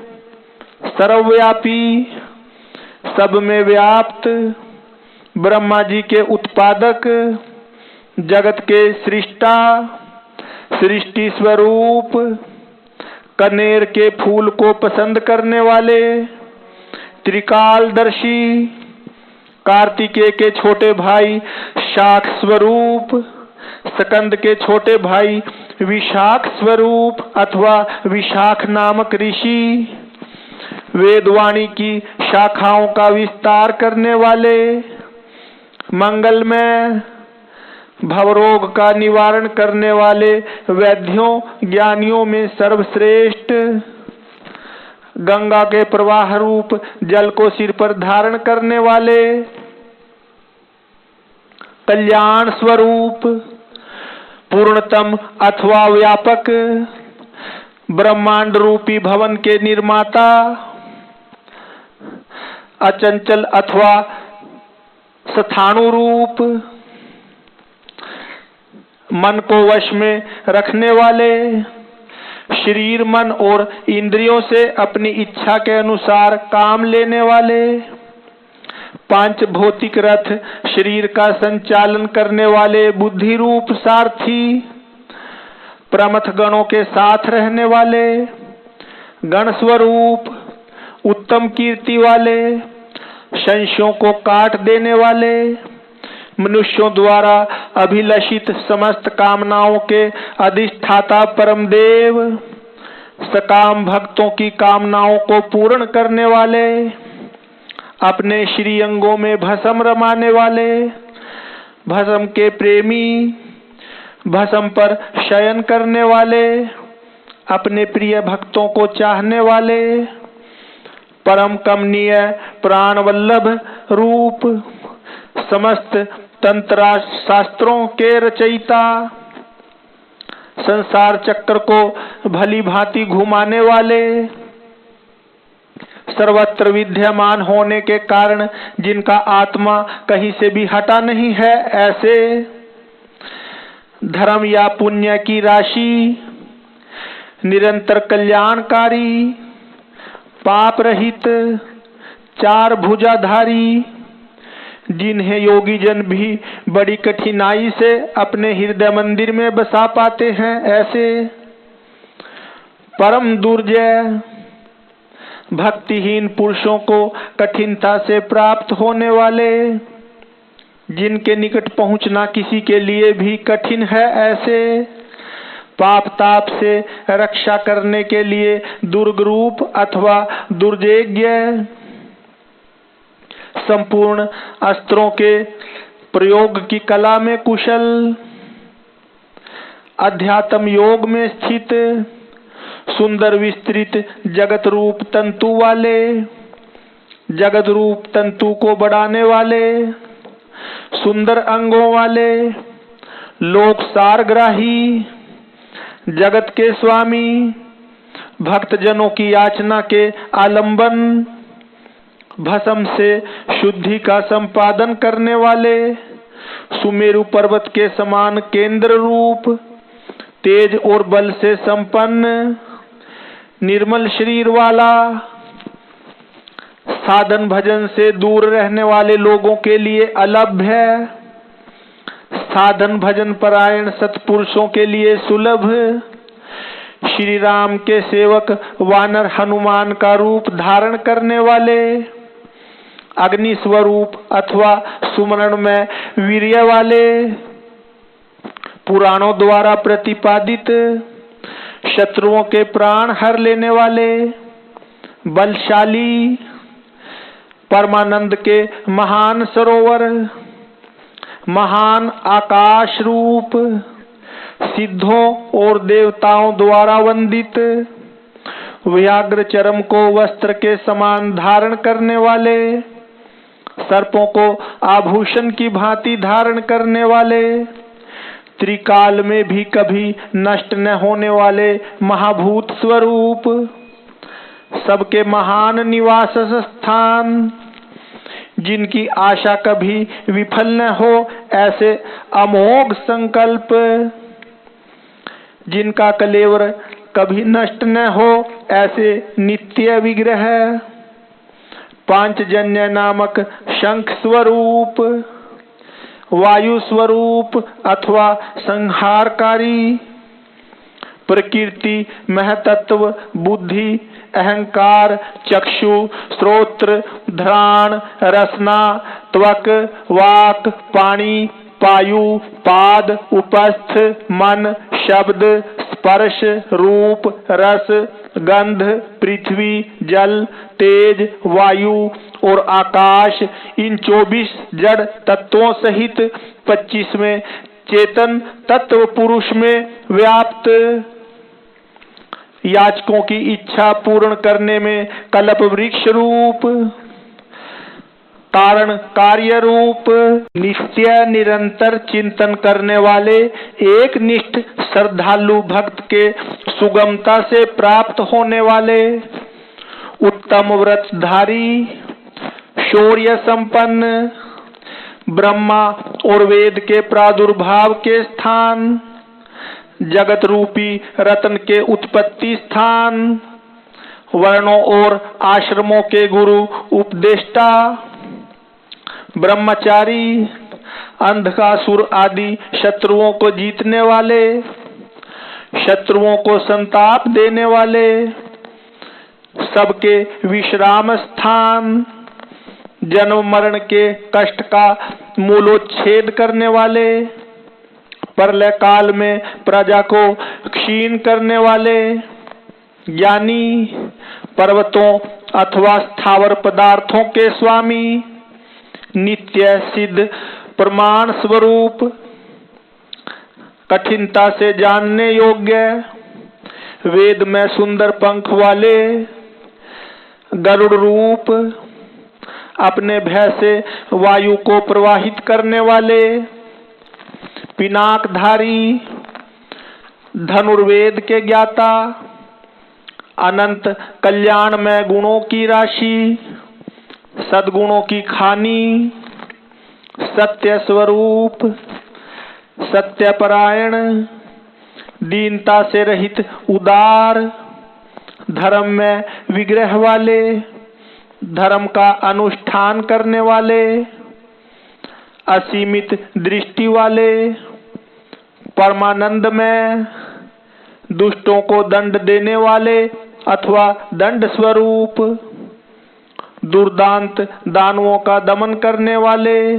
सर्वव्यापी, सब में व्याप्त, ब्रह्मा जी के उत्पादक, जगत के सृष्टा, सृष्टि स्वरूप, कनेर के फूल को पसंद करने वाले, त्रिकालदर्शी, कार्तिकेय के छोटे भाई शाख स्वरूप, स्कंद के छोटे भाई विशाख स्वरूप अथवा विशाख नामक ऋषि, वेदवाणी की शाखाओं का विस्तार करने वाले, मंगलमय, भवरोग का निवारण करने वाले, वैद्यों ज्ञानियों में सर्वश्रेष्ठ, गंगा के प्रवाह रूप जल को सिर पर धारण करने वाले, कल्याण स्वरूप, पूर्णतम अथवा व्यापक, ब्रह्मांड रूपी भवन के निर्माता, अचंचल अथवा स्थाणु रूप, मन को वश में रखने वाले, शरीर, मन और इंद्रियों से अपनी इच्छा के अनुसार काम लेने वाले, पांच भौतिक रथ, शरीर का संचालन करने वाले बुद्धि रूप सारथी, प्रमथ गणों के साथ रहने वाले गण स्वरूप, उत्तम कीर्ति वाले, संशयों को काट देने वाले, मनुष्यों द्वारा अभिलषित समस्त कामनाओं के अधिष्ठाता परम देव, सकाम भक्तों की कामनाओं को पूर्ण करने वाले, अपने श्री अंगों में भस्म रमाने वाले, भस्म के प्रेमी, भस्म पर शयन करने वाले, अपने प्रिय भक्तों को चाहने वाले, परम कमनीय प्राण वल्लभ रूप, समस्त तंत्र शास्त्रों के रचयिता, संसार चक्र को भली भांति घुमाने वाले, सर्वत्र विद्यमान होने के कारण जिनका आत्मा कहीं से भी हटा नहीं है, ऐसे धर्म या पुण्य की राशि, निरंतर कल्याणकारी, पाप रहित, चार भुजाधारी, जिन्हें योगी जन भी बड़ी कठिनाई से अपने हृदय मंदिर में बसा पाते हैं, ऐसे परम दुर्जय भक्तिहीन पुरुषों को कठिनता से प्राप्त होने वाले, जिनके निकट पहुंचना किसी के लिए भी कठिन है, ऐसे पाप ताप से रक्षा करने के लिए दुर्ग रूप अथवा दुर्जेज्ञ, संपूर्ण अस्त्रों के प्रयोग की कला में कुशल, अध्यात्म योग में स्थित, सुंदर विस्तृत जगत रूप तंतु वाले, जगत रूप तंतु को बढ़ाने वाले, सुंदर अंगों वाले, लोक सारग्राही, जगत के स्वामी, भक्त जनों की याचना के आलंबन, भस्म से शुद्धि का संपादन करने वाले, सुमेरु पर्वत के समान केंद्र रूप, तेज और बल से संपन्न, निर्मल शरीर वाला, साधन भजन से दूर रहने वाले लोगों के लिए अलभ्य, साधन भजन परायण सत्पुरुषों के लिए सुलभ, श्री राम के सेवक वानर हनुमान का रूप धारण करने वाले, अग्नि स्वरूप अथवा सुमरण में वीर्य वाले, पुराणों द्वारा प्रतिपादित शत्रुओं के प्राण हर लेने वाले, बलशाली, परमानंद के महान सरोवर, महान आकाश रूप, सिद्धों और देवताओं द्वारा वंदित, व्याघ्र चरम को वस्त्र के समान धारण करने वाले, सर्पों को आभूषण की भांति धारण करने वाले, त्रिकाल में भी कभी नष्ट न होने वाले महाभूत स्वरूप, सबके महान निवास स्थान, जिनकी आशा कभी विफल न हो, ऐसे अमोघ संकल्प, जिनका कलेवर कभी नष्ट न हो, ऐसे नित्य विग्रह, पांचजन्य नामक शंख स्वरूप, वायु स्वरूप अथवा संहारकारी, प्रकृति, महतत्व, बुद्धि, अहंकार, चक्षु, श्रोत्र, घ्राण, रसना, त्वक, वाक, पाणी, पायु, पाद, उपस्थ, मन, शब्द, स्पर्श, रूप, रस, गंध, पृथ्वी, जल, तेज, वायु और आकाश, इन 24 जड़ तत्वों सहित 25वें चेतन तत्व पुरुष में व्याप्त, याचकों की इच्छा पूर्ण करने में कल्प वृक्ष रूप, कारण कार्य रूप, नित्य निरंतर चिंतन करने वाले एक निष्ठ श्रद्धालु भक्त के सुगमता से प्राप्त होने वाले, उत्तम व्रतधारी, शौर्य संपन्न, ब्रह्मा और वेद के प्रादुर्भाव के स्थान, जगत रूपी रत्न के उत्पत्ति स्थान, वर्णों और आश्रमों के गुरु उपदेष्टा, ब्रह्मचारी, अंधकासुर आदि शत्रुओं को जीतने वाले, शत्रुओं को संताप देने वाले, सबके विश्राम स्थान, जन्म मरण के कष्ट का मूलोच्छेद करने वाले, प्रलय काल में प्रजा को क्षीण करने वाले, ज्ञानी, पर्वतों अथवा स्थावर पदार्थों के स्वामी, नित्य सिद्ध प्रमाण स्वरूप, कठिनता से जानने योग्य, वेद में सुंदर पंख वाले, गरुड़ रूप, अपने भय से वायु को प्रवाहित करने वाले, पिनाकधारी, धनुर्वेद के ज्ञाता, अनंत कल्याण में गुणों की राशि, सद्गुणों की खानी, सत्य स्वरूप, सत्यपरायण, दीनता से रहित उदार, धर्म में विग्रह वाले, धर्म का अनुष्ठान करने वाले, असीमित दृष्टि वाले, परमानंद में, दुष्टों को दंड देने वाले अथवा दंड स्वरूप, दुर्दांत दानवों का दमन करने वाले,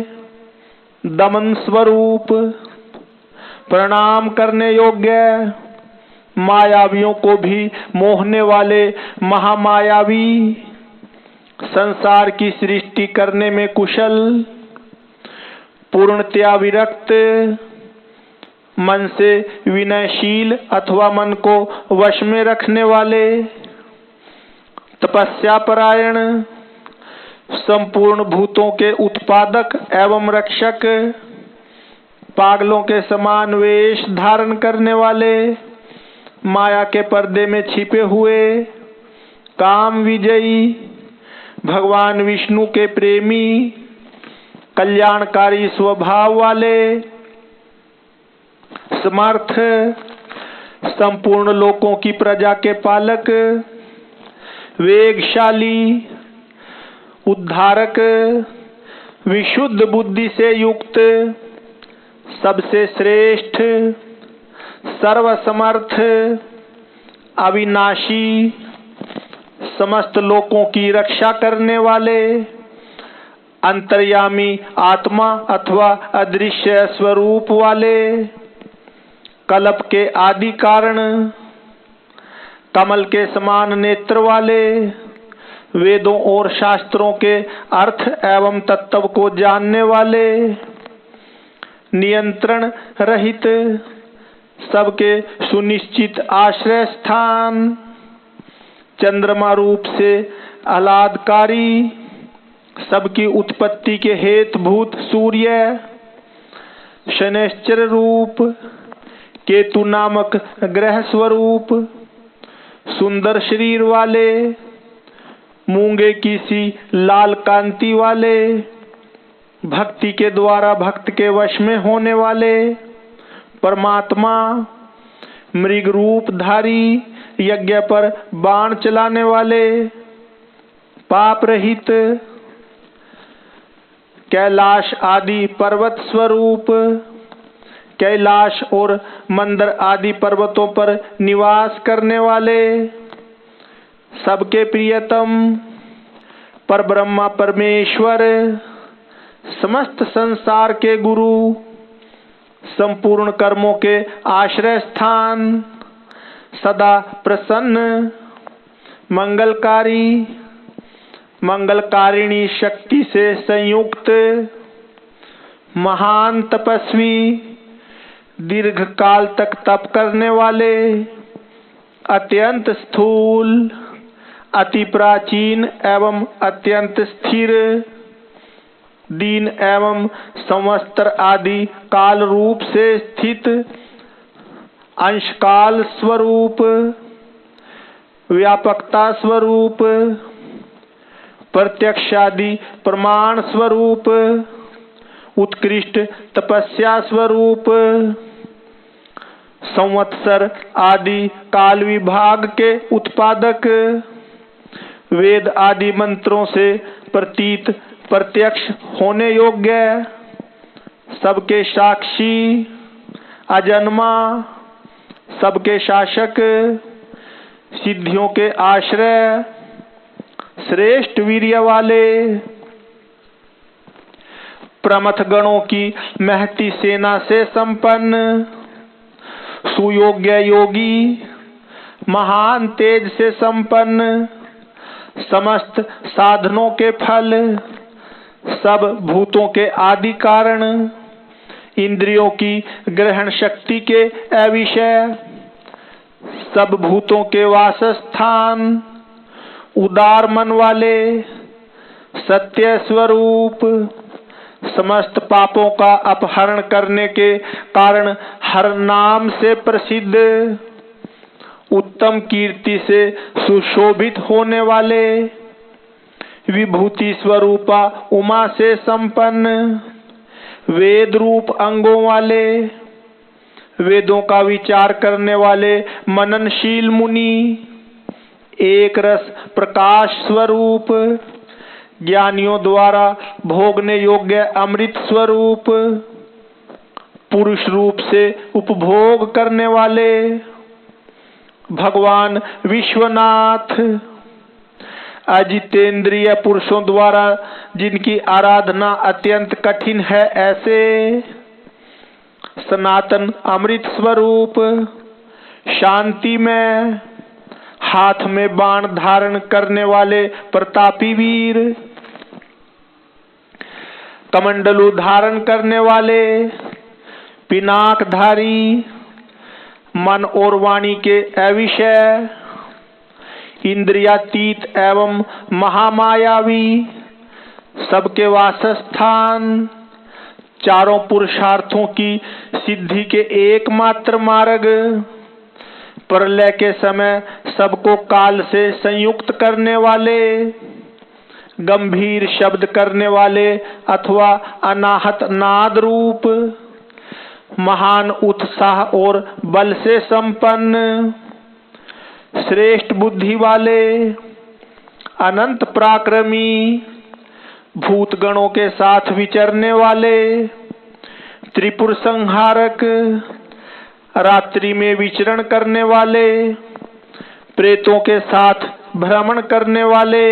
दमन स्वरूप, प्रणाम करने योग्य, मायावियों को भी मोहने वाले महामायावी, संसार की सृष्टि करने में कुशल, पूर्णतया विरक्त, मन से विनयशील अथवा मन को वश में रखने वाले, तपस्या परायण, संपूर्ण भूतों के उत्पादक एवं रक्षक, पागलों के समान वेश धारण करने वाले, माया के पर्दे में छिपे हुए, काम विजयी, भगवान विष्णु के प्रेमी, कल्याणकारी स्वभाव वाले, समर्थ, संपूर्ण लोकों की प्रजा के पालक, वेगशाली, उद्धारक, विशुद्ध बुद्धि से युक्त, सबसे श्रेष्ठ, सर्वसमर्थ, अविनाशी, समस्त लोकों की रक्षा करने वाले, अंतर्यामी आत्मा अथवा अदृश्य स्वरूप वाले, कल्प के आदि कारण, कमल के समान नेत्र वाले, वेदों और शास्त्रों के अर्थ एवं तत्व को जानने वाले, नियंत्रण रहित, सबके सुनिश्चित आश्रय स्थान, चंद्रमा रूप से आह्लादकारी, सबकी उत्पत्ति के हेतुभूत सूर्य, शनैश्चर रूप, केतु नामक ग्रह स्वरूप, सुंदर शरीर वाले, मूंगे की सी लाल कांति वाले, भक्ति के द्वारा भक्त के वश में होने वाले, परमात्मा, मृग रूप धारी, यज्ञ पर बाण चलाने वाले, पाप रहित, कैलाश आदि पर्वत स्वरूप, कैलाश और मंदर आदि पर्वतों पर निवास करने वाले, सबके प्रियतम, परब्रह्मा परमेश्वर, समस्त संसार के गुरु, संपूर्ण कर्मों के आश्रय स्थान, सदा प्रसन्न, मंगलकारी, मंगलकारिणी शक्ति से संयुक्त, महान तपस्वी, दीर्घ काल तक तप करने वाले, अत्यंत स्थूल, अति प्राचीन एवं अत्यंत स्थिर, दीन एवं संवत्सर आदि काल रूप से स्थित, अंशकाल स्वरूप, व्यापकता स्वरूप, प्रत्यक्षादि प्रमाण स्वरूप, उत्कृष्ट तपस्या स्वरूप, संवत्सर आदि काल विभाग के उत्पादक, वेद आदि मंत्रों से प्रतीत प्रत्यक्ष होने योग्य, सबके साक्षी, अजन्मा, सबके शासक, सिद्धियों के आश्रय, श्रेष्ठ वीर्य वाले, प्रमथ गणों की महती सेना से संपन्न, सुयोग्य योगी, महान तेज से संपन्न, समस्त साधनों के फल, सब भूतों के आदि कारण, इंद्रियों की ग्रहण शक्ति के अविषय, सब भूतों के वासस्थान, उदार मन वाले, सत्य स्वरूप, समस्त पापों का अपहरण करने के कारण हर नाम से प्रसिद्ध, उत्तम कीर्ति से सुशोभित होने वाले, विभूति स्वरूपा उमा से संपन्न, वेद रूप अंगों वाले, वेदों का विचार करने वाले मननशील मुनि, एक रस प्रकाश स्वरूप, ज्ञानियों द्वारा भोगने योग्य अमृत स्वरूप, पुरुष रूप से उपभोग करने वाले, भगवान विश्वनाथ, अजितेंद्रिय पुरुषों द्वारा जिनकी आराधना अत्यंत कठिन है, ऐसे सनातन अमृत स्वरूप, शांति में, हाथ में बाण धारण करने वाले प्रतापी वीर, कमंडलू धारण करने वाले, पिनाकधारी, मन और वाणी के अविषय, इंद्रियातीत एवं महामायावी, सबके वासस्थान, चारों पुरुषार्थों की सिद्धि के एकमात्र मार्ग, प्रलय के समय सबको काल से संयुक्त करने वाले, गंभीर शब्द करने वाले अथवा अनाहत नाद रूप, महान उत्साह और बल से संपन्न, श्रेष्ठ बुद्धि वाले, अनंत पराक्रमी, भूतगणों के साथ विचरने वाले, त्रिपुर संहारक, रात्रि में विचरण करने वाले, प्रेतों के साथ भ्रमण करने वाले,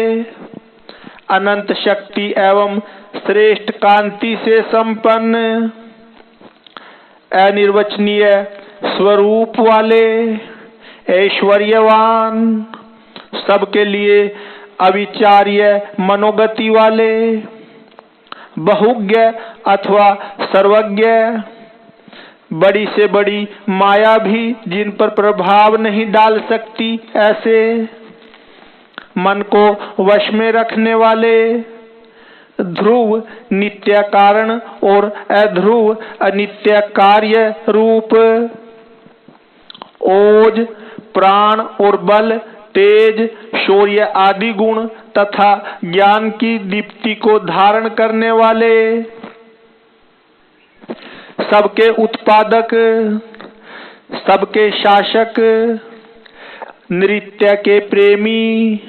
अनंत शक्ति एवं श्रेष्ठ कांति से संपन्न, अनिर्वचनीय स्वरूप वाले, ऐश्वर्यवान, सबके लिए अविचार्य मनोगति वाले, बहुज्ञ अथवा सर्वज्ञ, बड़ी से बड़ी माया भी जिन पर प्रभाव नहीं डाल सकती, ऐसे मन को वश में रखने वाले, ध्रुव नित्य कारण और अध्रुव अनित्य कार्य रूप, ओज, प्राण और बल, तेज, शौर्य आदि गुण तथा ज्ञान की दीप्ति को धारण करने वाले, सबके उत्पादक, सबके शासक, नृत्य के प्रेमी,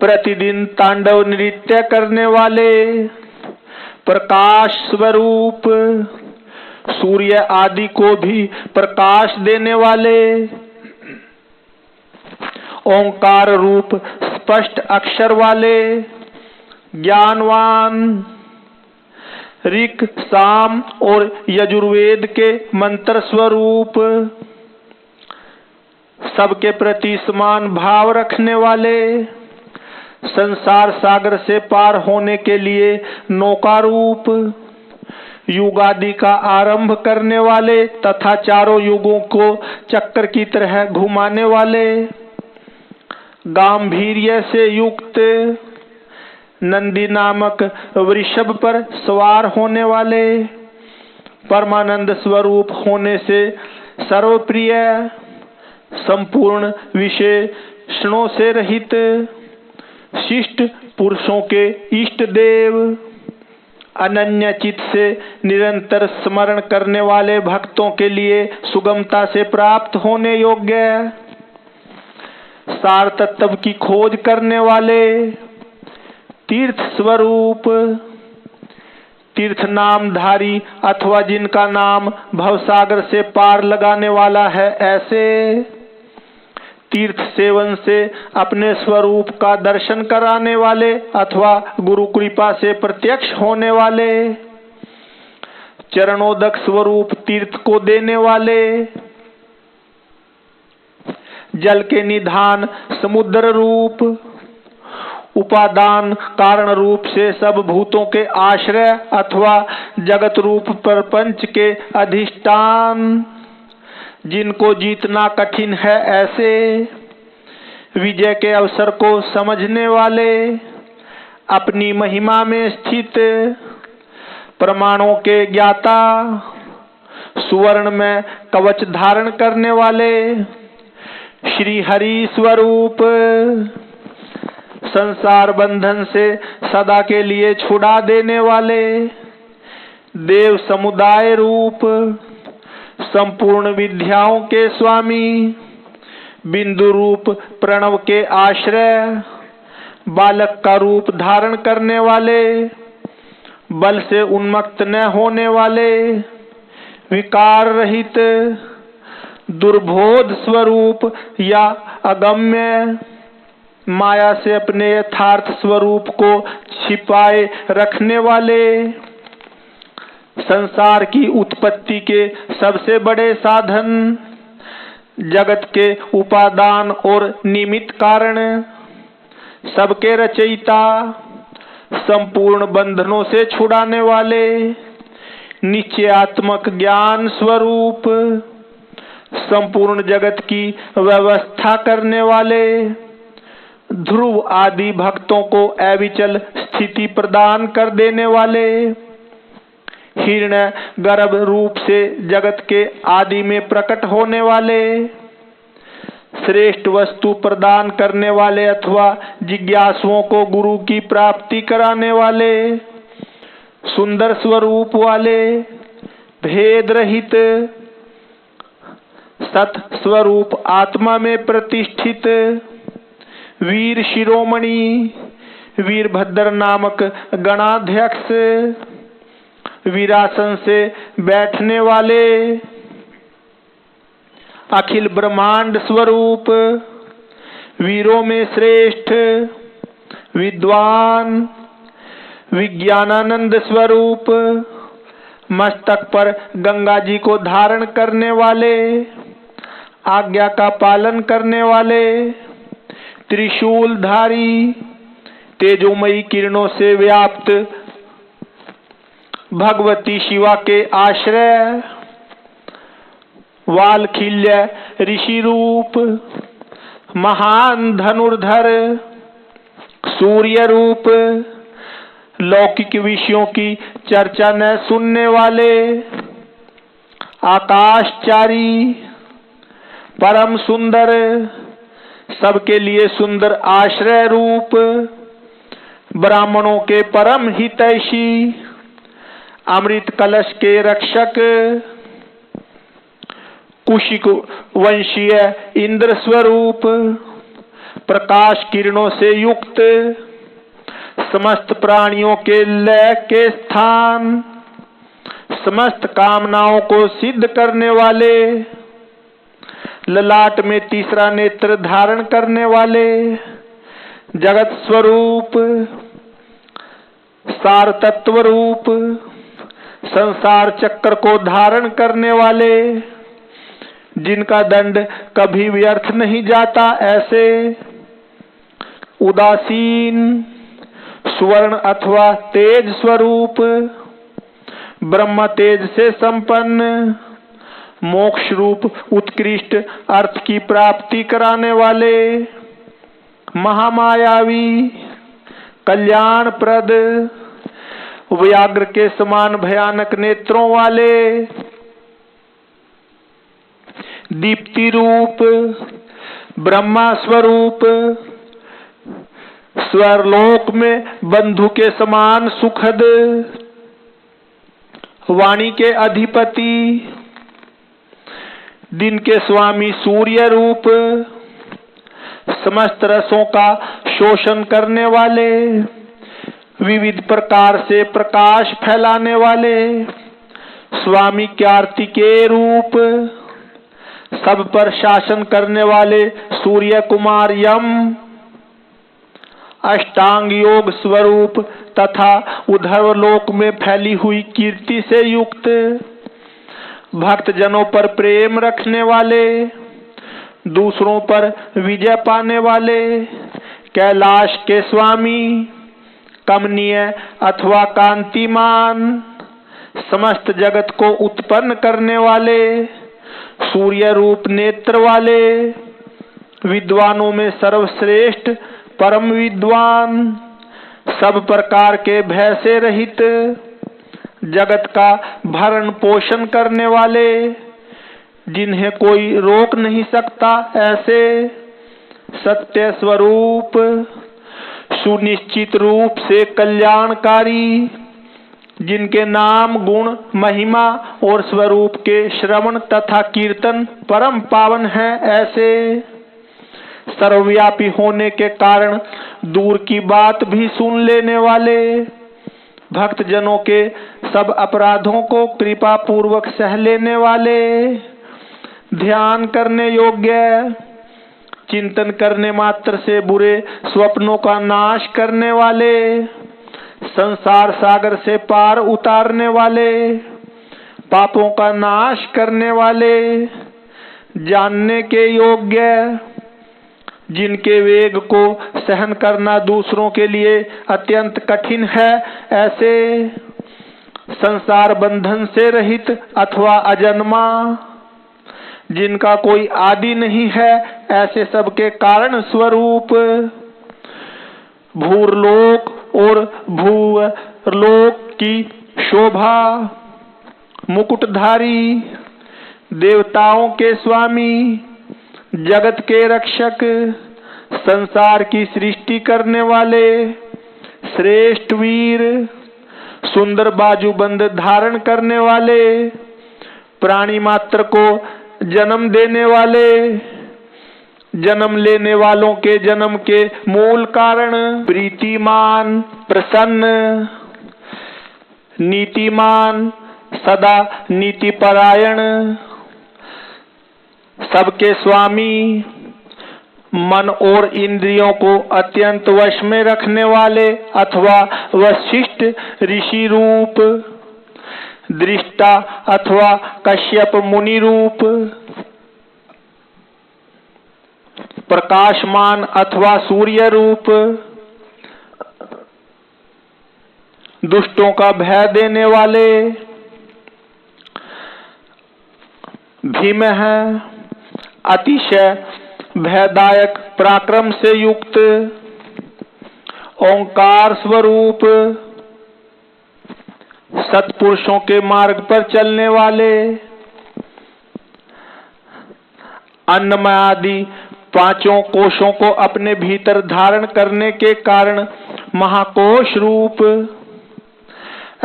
प्रतिदिन तांडव नृत्य करने वाले, प्रकाश स्वरूप, सूर्य आदि को भी प्रकाश देने वाले, ओंकार रूप स्पष्ट अक्षर वाले, ज्ञानवान, ऋक, साम और यजुर्वेद के मंत्र स्वरूप, सबके प्रति समान भाव रखने वाले, संसार सागर से पार होने के लिए नौका रूप, युगादि का आरंभ करने वाले तथा चारों युगों को चक्कर की तरह घुमाने वाले, गांभीर्य से युक्त, नंदी नामक वृषभ पर सवार होने वाले, परमानंद स्वरूप होने से सर्वप्रिय, संपूर्ण विशेषणों से रहित, शिष्ट पुरुषों के इष्ट देव, अनन्य चित्त से निरंतर स्मरण करने वाले भक्तों के लिए सुगमता से प्राप्त होने योग्य, सार तत्व की खोज करने वाले, तीर्थ स्वरूप, तीर्थ नामधारी अथवा जिनका नाम भवसागर से पार लगाने वाला है, ऐसे तीर्थ सेवन से अपने स्वरूप का दर्शन कराने वाले अथवा गुरु कृपा से प्रत्यक्ष होने वाले, चरणोदक स्वरूप तीर्थ को देने वाले, जल के निधान समुद्र रूप, उपादान कारण रूप से सब भूतों के आश्रय अथवा जगत रूप प्रपंच के अधिष्ठान, जिनको जीतना कठिन है, ऐसे विजय के अवसर को समझने वाले, अपनी महिमा में स्थित प्रमाणों के ज्ञाता, सुवर्ण में कवच धारण करने वाले, श्री हरि स्वरूप, संसार बंधन से सदा के लिए छुड़ा देने वाले, देव समुदाय रूप, संपूर्ण विद्याओं के स्वामी, बिंदु रूप प्रणव के आश्रय, बालक का रूप धारण करने वाले, बल से उन्मत्त न होने वाले, विकार रहित, दुर्बोध स्वरूप या अगम्य, माया से अपने यथार्थ स्वरूप को छिपाए रखने वाले, संसार की उत्पत्ति के सबसे बड़े साधन, जगत के उपादान और निमित्त कारण, सबके रचयिता, संपूर्ण बंधनों से छुड़ाने वाले, निश्चयात्मक ज्ञान स्वरूप, संपूर्ण जगत की व्यवस्था करने वाले, ध्रुव आदि भक्तों को अविचल स्थिति प्रदान कर देने वाले, हिरण्य गर्भ रूप से जगत के आदि में प्रकट होने वाले, श्रेष्ठ वस्तु प्रदान करने वाले अथवा जिज्ञासुओं को गुरु की प्राप्ति कराने वाले, सुंदर स्वरूप वाले, भेद रहित, सत स्वरूप आत्मा में प्रतिष्ठित, वीर शिरोमणि, वीरभद्र नामक गणाध्यक्ष, वीरासन से बैठने वाले, अखिल ब्रह्मांड स्वरूप, वीरों में श्रेष्ठ, विद्वान, विज्ञानानंद स्वरूप, मस्तक पर गंगा जी को धारण करने वाले, आज्ञा का पालन करने वाले, त्रिशूलधारी, तेजोमयी किरणों से व्याप्त भगवती शिवा के आश्रय, वालखिल्य ऋषि रूप, महान धनुर्धर, सूर्य रूप, लौकिक विषयों की चर्चा न सुनने वाले, आकाशचारी, परम सुंदर, सबके लिए सुंदर आश्रय रूप, ब्राह्मणों के परम हितैषी, अमृत कलश के रक्षक, कुशिक वंशीय इंद्र स्वरूप, प्रकाश किरणों से युक्त, समस्त प्राणियों के लय के स्थान, समस्त कामनाओं को सिद्ध करने वाले, ललाट में तीसरा नेत्र धारण करने वाले, जगत स्वरूप, सार तत्व रूप, संसार चक्र को धारण करने वाले, जिनका दंड कभी व्यर्थ नहीं जाता, ऐसे उदासीन, सुवर्ण अथवा तेज स्वरूप, ब्रह्म तेज से संपन्न, मोक्ष रूप उत्कृष्ट अर्थ की प्राप्ति कराने वाले, महामायावी, कल्याणप्रद, व्याघ्र के समान भयानक नेत्रों वाले, दीप्ति रूप, ब्रह्मा स्वरूप, स्वर्लोक में बंधु के समान सुखद, वाणी के अधिपति, दिन के स्वामी सूर्य रूप, समस्त रसों का शोषण करने वाले, विविध प्रकार से प्रकाश फैलाने वाले स्वामी कार्तिकेय रूप, सब पर शासन करने वाले सूर्य कुमार यम, अष्टांग योग स्वरूप तथा उधर लोक में फैली हुई कीर्ति से युक्त, भक्त जनों पर प्रेम रखने वाले, दूसरों पर विजय पाने वाले कैलाश के स्वामी, कमनीय अथवा कांतिमान, समस्त जगत को उत्पन्न करने वाले, सूर्य रूप नेत्र वाले, विद्वानों में सर्वश्रेष्ठ परम विद्वान, सब प्रकार के भय से रहित, जगत का भरण पोषण करने वाले, जिन्हें कोई रोक नहीं सकता ऐसे, सत्य स्वरूप, सुनिश्चित रूप से कल्याणकारी, जिनके नाम गुण महिमा और स्वरूप के श्रवण तथा कीर्तन परम पावन है ऐसे, सर्वव्यापी होने के कारण दूर की बात भी सुन लेने वाले, भक्त जनों के सब अपराधों को कृपा पूर्वक सह लेने वाले, ध्यान करने योग्य, चिंतन करने मात्र से बुरे स्वप्नों का नाश करने वाले, संसार सागर से पार उतारने वाले, पापों का नाश करने वाले, जानने के योग्य, जिनके वेग को सहन करना दूसरों के लिए अत्यंत कठिन है ऐसे, संसार बंधन से रहित अथवा अजन्मा, जिनका कोई आदि नहीं है ऐसे सबके कारण स्वरूप, भूरलोक और भूलोक की शोभा, मुकुटधारी, देवताओं के स्वामी, जगत के रक्षक, संसार की सृष्टि करने वाले, श्रेष्ठ वीर, सुंदर बाजूबंद धारण करने वाले, प्राणी मात्र को जन्म देने वाले, जन्म लेने वालों के जन्म के मूल कारण, प्रीतिमान, प्रसन्न, नीतिमान, सदा नीतिपरायण, सबके स्वामी, मन और इंद्रियों को अत्यंत वश में रखने वाले अथवा वशिष्ठ ऋषि रूप, दृष्टा अथवा कश्यप मुनि रूप, प्रकाशमान अथवा सूर्य रूप, दुष्टों का भय देने वाले, भीम है, अतिशय भयदायक पराक्रम से युक्त, ओंकार स्वरूप, सत्पुरुषों के मार्ग पर चलने वाले, अन्नमय आदि पांचों कोशों को अपने भीतर धारण करने के कारण महाकोश रूप,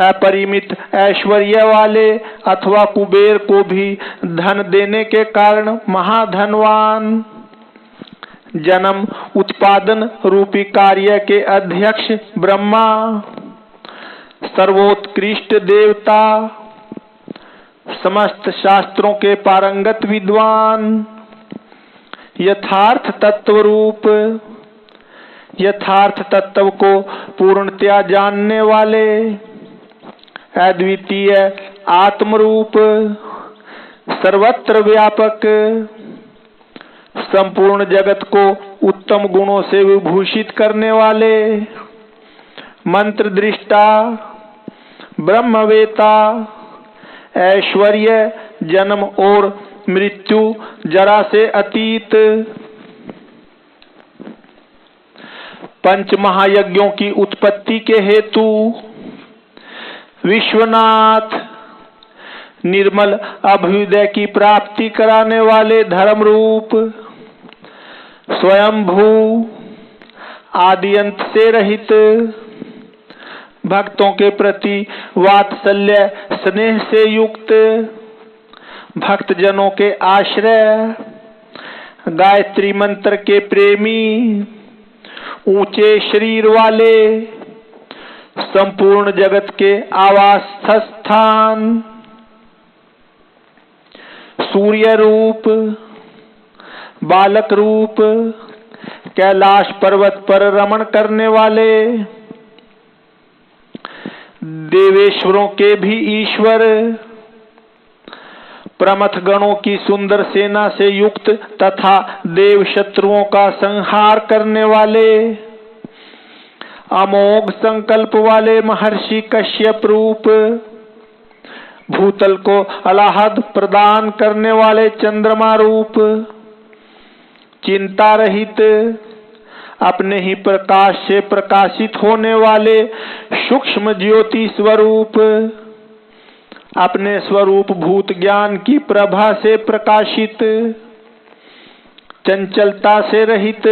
अपरिमित ऐश्वर्य वाले अथवा कुबेर को भी धन देने के कारण महाधनवान, जन्म उत्पादन रूपी कार्य के अध्यक्ष ब्रह्मा, सर्वोत्कृष्ट देवता, समस्त शास्त्रों के पारंगत विद्वान, यथार्थ तत्व रूप, यथार्थ तत्व को पूर्णतया जानने वाले, अद्वितीय आत्मरूप, सर्वत्र व्यापक, संपूर्ण जगत को उत्तम गुणों से विभूषित करने वाले, मंत्र दृष्टा, ब्रह्मवेता, ऐश्वर्य, जन्म और मृत्यु जरा से अतीत, पंच महायज्ञों की उत्पत्ति के हेतु विश्वनाथ, निर्मल अभ्युदय की प्राप्ति कराने वाले धर्म रूप, स्वयंभू, आदिअंत से रहित, भक्तों के प्रति वात्सल्य स्नेह से युक्त, भक्त जनों के आश्रय, गायत्री मंत्र के प्रेमी, ऊंचे शरीर वाले, संपूर्ण जगत के आवास स्थान, सूर्य रूप, बालक रूप, कैलाश पर्वत पर रमण करने वाले, देवेश्वरों के भी ईश्वर, प्रमथ गणों की सुंदर सेना से युक्त तथा देव शत्रुओं का संहार करने वाले, अमोघ संकल्प वाले महर्षि कश्यप रूप, भूतल को अलाहद प्रदान करने वाले चंद्रमा रूप, चिंता रहित अपने ही प्रकाश से प्रकाशित होने वाले सूक्ष्म ज्योति स्वरूप, अपने स्वरूप भूत ज्ञान की प्रभा से प्रकाशित, चंचलता से रहित,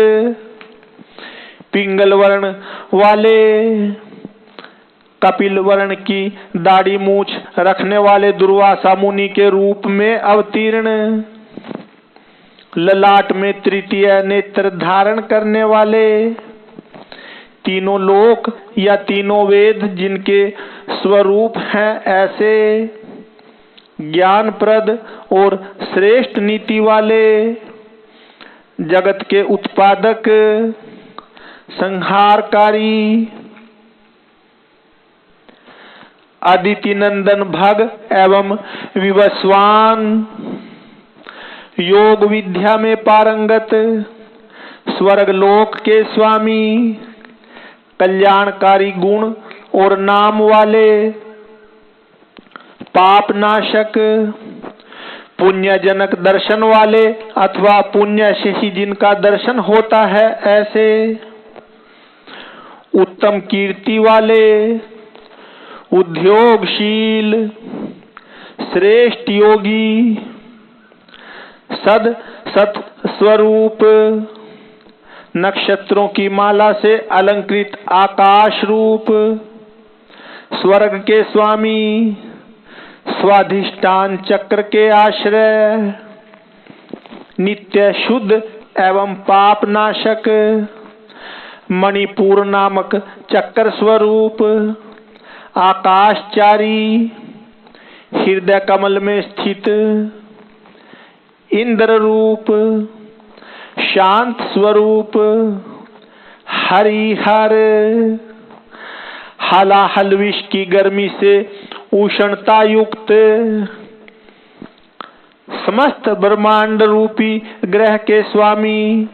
पिंगल वर्ण वाले, कपिल वर्ण की दाढ़ी मूछ रखने वाले दुर्वासा मुनि के रूप में अवतीर्ण, ललाट में तृतीय नेत्र धारण करने वाले, तीनों लोक या तीनों वेद जिनके स्वरूप हैं ऐसे, ज्ञानप्रद और श्रेष्ठ नीति वाले, जगत के उत्पादक, संहारकारी, अदिति नंदन भग एवं विवस्वान, योग विद्या में पारंगत, स्वर्ग लोक के स्वामी, कल्याणकारी गुण और नाम वाले, पाप नाशक, पुण्यजनक दर्शन वाले अथवा पुण्य से ही जिनका दर्शन होता है ऐसे, उत्तम कीर्ति वाले, उद्योगशील, श्रेष्ठ योगी, सद सत स्वरूप, नक्षत्रों की माला से अलंकृत आकाश रूप, स्वर्ग के स्वामी, स्वाधिष्ठान चक्र के आश्रय, नित्य शुद्ध एवं पाप नाशक, मणिपुर नामक चक्र स्वरूप, आकाशचारी, हृदय कमल में स्थित, इंद्र रूप, शांत स्वरूप, हरिहर, हलाहल विष की गर्मी से उष्णता युक्त, समस्त ब्रह्मांड रूपी ग्रह के स्वामी,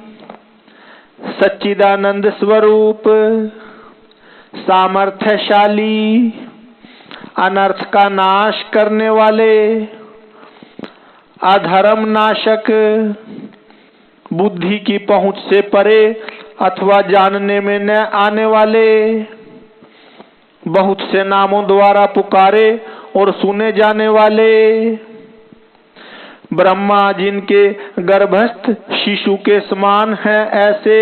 सच्चिदानंद स्वरूप, सामर्थ्यशाली, अनर्थ का नाश करने वाले, अधर्म नाशक, बुद्धि की पहुंच से परे अथवा जानने में न आने वाले, बहुत से नामों द्वारा पुकारे और सुने जाने वाले, ब्रह्मा जिनके गर्भस्थ शिशु के समान है ऐसे,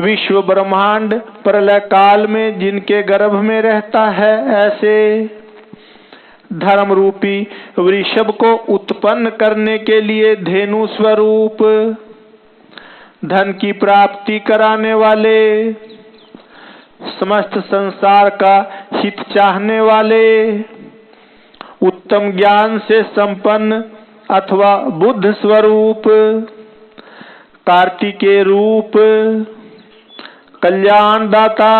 विश्व ब्रह्मांड प्रलय काल में जिनके गर्भ में रहता है ऐसे, धर्म रूपी वृषभ को उत्पन्न करने के लिए धेनु स्वरूप, धन की प्राप्ति कराने वाले, समस्त संसार का हित चाहने वाले, उत्तम ज्ञान से संपन्न अथवा बुद्ध स्वरूप, कार्तिकेय रूप, कल्याण दाता,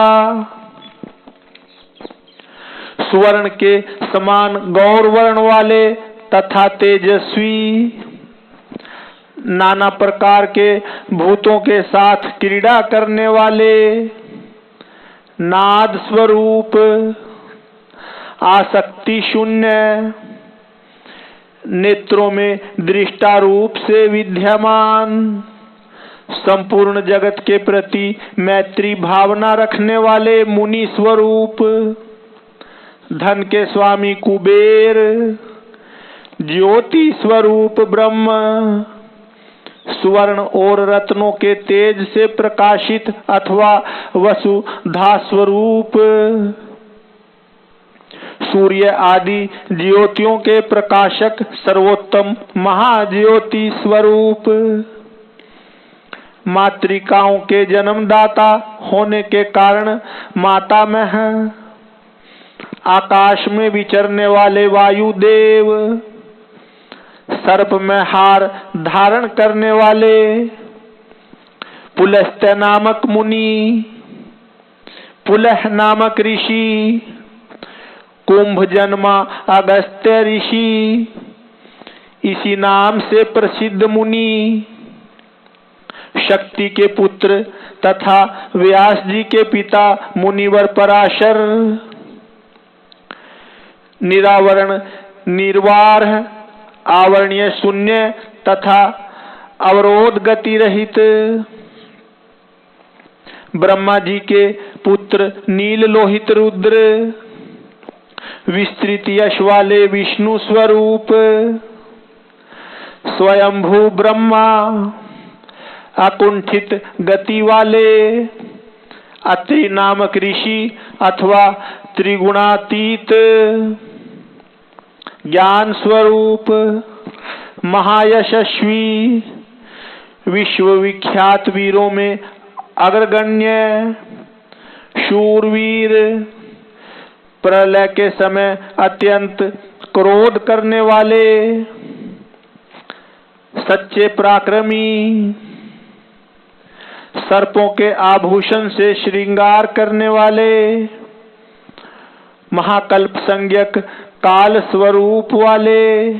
सुवर्ण के समान गौर वर्ण वाले तथा तेजस्वी, नाना प्रकार के भूतों के साथ क्रीड़ा करने वाले, नाद स्वरूप, आसक्ति शून्य, नेत्रों में दृष्टा रूप से विद्यमान, संपूर्ण जगत के प्रति मैत्री भावना रखने वाले मुनि स्वरूप, धन के स्वामी कुबेर, ज्योति स्वरूप ब्रह्म, सुवर्ण और रत्नों के तेज से प्रकाशित अथवा वसुधा स्वरूप, सूर्य आदि ज्योतियों के प्रकाशक सर्वोत्तम महाज्योति स्वरूप, मातृकाओं के जन्मदाता होने के कारण माता में है। आकाश में विचरने वाले वायुदेव, सर्प में हार धारण करने वाले पुलस्त्य नामक मुनि, पुलह नामक ऋषि, कुंभ जन्मा अगस्त्य ऋषि, इसी नाम से प्रसिद्ध मुनि, शक्ति के पुत्र तथा व्यास जी के पिता मुनिवर पराशर, निरावरण निर्वार, आवरणीय शून्य तथा अवरोध गति रहित, ब्रह्मा जी के पुत्र नील लोहित रुद्र, विस्तृत यश वाले विष्णु स्वरूप, स्वयंभू ब्रह्मा, अकुंठित गति वाले अत्रि नामक ऋषि अथवा त्रिगुणातीत, ज्ञान स्वरूप, महायशस्वी, विश्वविख्यात वीरों में अग्रगण्य, शूरवीर, प्रलय के समय अत्यंत क्रोध करने वाले, सच्चे पराक्रमी, सर्पों के आभूषण से श्रृंगार करने वाले, महाकल्प संज्ञक काल स्वरूप वाले,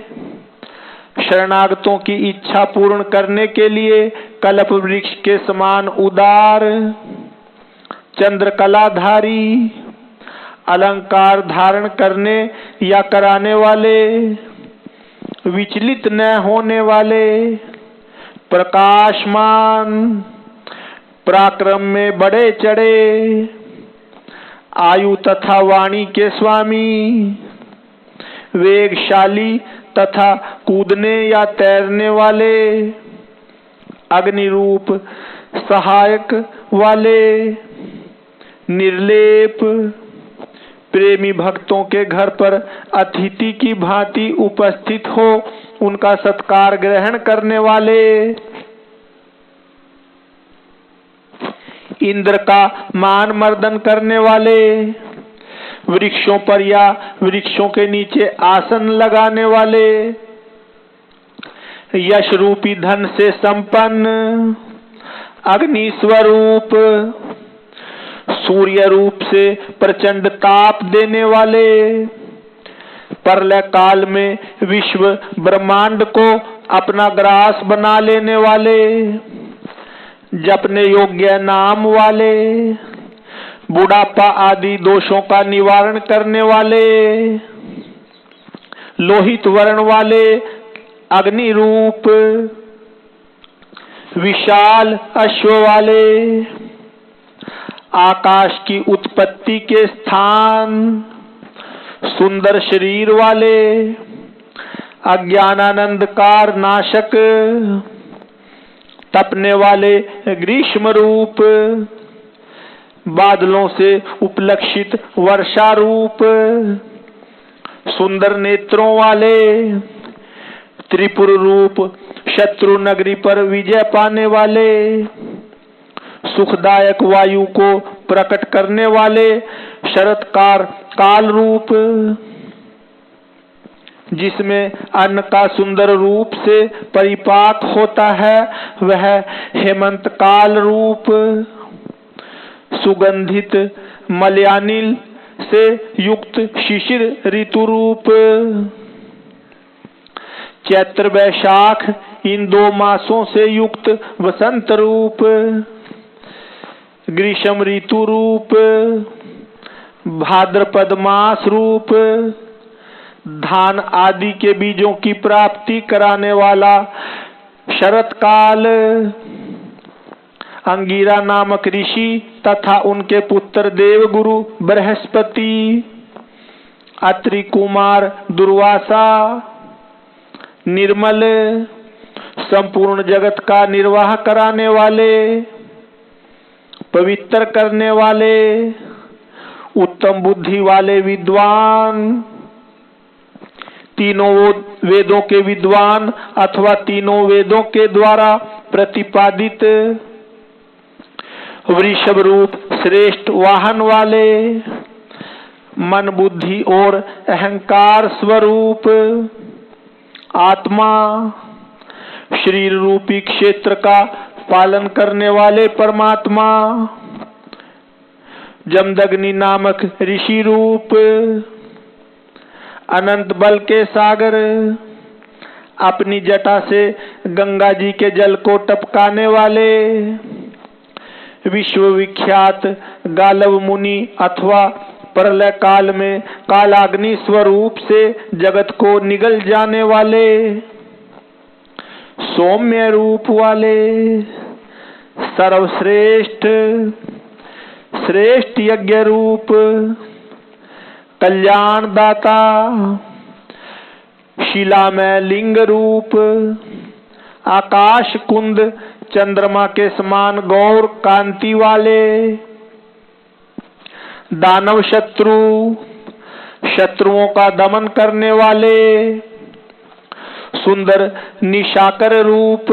शरणागतों की इच्छा पूर्ण करने के लिए कल्प वृक्ष के समान उदार, चंद्रकलाधारी, अलंकार धारण करने या कराने वाले, विचलित न होने वाले, प्रकाशमान, पराक्रम में बड़े चढ़े, आयु तथा वाणी के स्वामी, वेगशाली तथा कूदने या तैरने वाले, अग्नि रूप सहायक वाले, निर्लेप, प्रेमी भक्तों के घर पर अतिथि की भांति उपस्थित हो उनका सत्कार ग्रहण करने वाले, इंद्र का मान मर्दन करने वाले, वृक्षों पर या वृक्षों के नीचे आसन लगाने वाले, यश रूपी धन से संपन्न, अग्नि स्वरूप, सूर्य रूप से प्रचंड ताप देने वाले, प्रलय काल में विश्व ब्रह्मांड को अपना ग्रास बना लेने वाले, जपने योग्य नाम वाले, बुढ़ापा आदि दोषों का निवारण करने वाले, लोहित वर्ण वाले, अग्नि रूप, विशाल अश्व वाले, आकाश की उत्पत्ति के स्थान, सुंदर शरीर वाले, अज्ञानानंदकार नाशक, तपने वाले ग्रीष्म रूप, बादलों से उपलक्षित वर्षा रूप, सुंदर नेत्रों वाले, त्रिपुर रूप, शत्रु नगरी पर विजय पाने वाले, सुखदायक वायु को प्रकट करने वाले, शरत्कार काल रूप, जिसमें अन्न का सुंदर रूप से परिपाक होता है वह हेमंत काल रूप, सुगंधित मलयानिल से युक्त शिशिर ऋतु रूप, चैत्र वैशाख इन 2 मासों से युक्त वसंत रूप, ग्रीष्म ऋतु रूप, भाद्रपद मास रूप, धान आदि के बीजों की प्राप्ति कराने वाला शरत काल, अंगीरा नामक ऋषि तथा उनके पुत्र देवगुरु बृहस्पति, अत्रि कुमार दुर्वासा, निर्मल, संपूर्ण जगत का निर्वाह कराने वाले, पवित्र करने वाले, उत्तम बुद्धि वाले विद्वान, तीनों वेदों के विद्वान अथवा तीनों वेदों के द्वारा प्रतिपादित वृषभ रूप श्रेष्ठ वाहन वाले, मन बुद्धि और अहंकार स्वरूप आत्मा, शरीर रूपी क्षेत्र का पालन करने वाले परमात्मा, जमदग्नि नामक ऋषि रूप, अनंत बल के सागर, अपनी जटा से गंगा जी के जल को टपकाने वाले, विश्वविख्यात गालव मुनि अथवा प्रलय काल में कालाग्नि स्वरूप से जगत को निगल जाने वाले, सौम्य रूप वाले, सर्वश्रेष्ठ श्रेष्ठ यज्ञ रूप, कल्याण दाता, शिलामय लिंग रूप, आकाश कुंद चंद्रमा के समान गौर कांति वाले, दानव शत्रु, शत्रुओं का दमन करने वाले, सुंदर निशाकर रूप,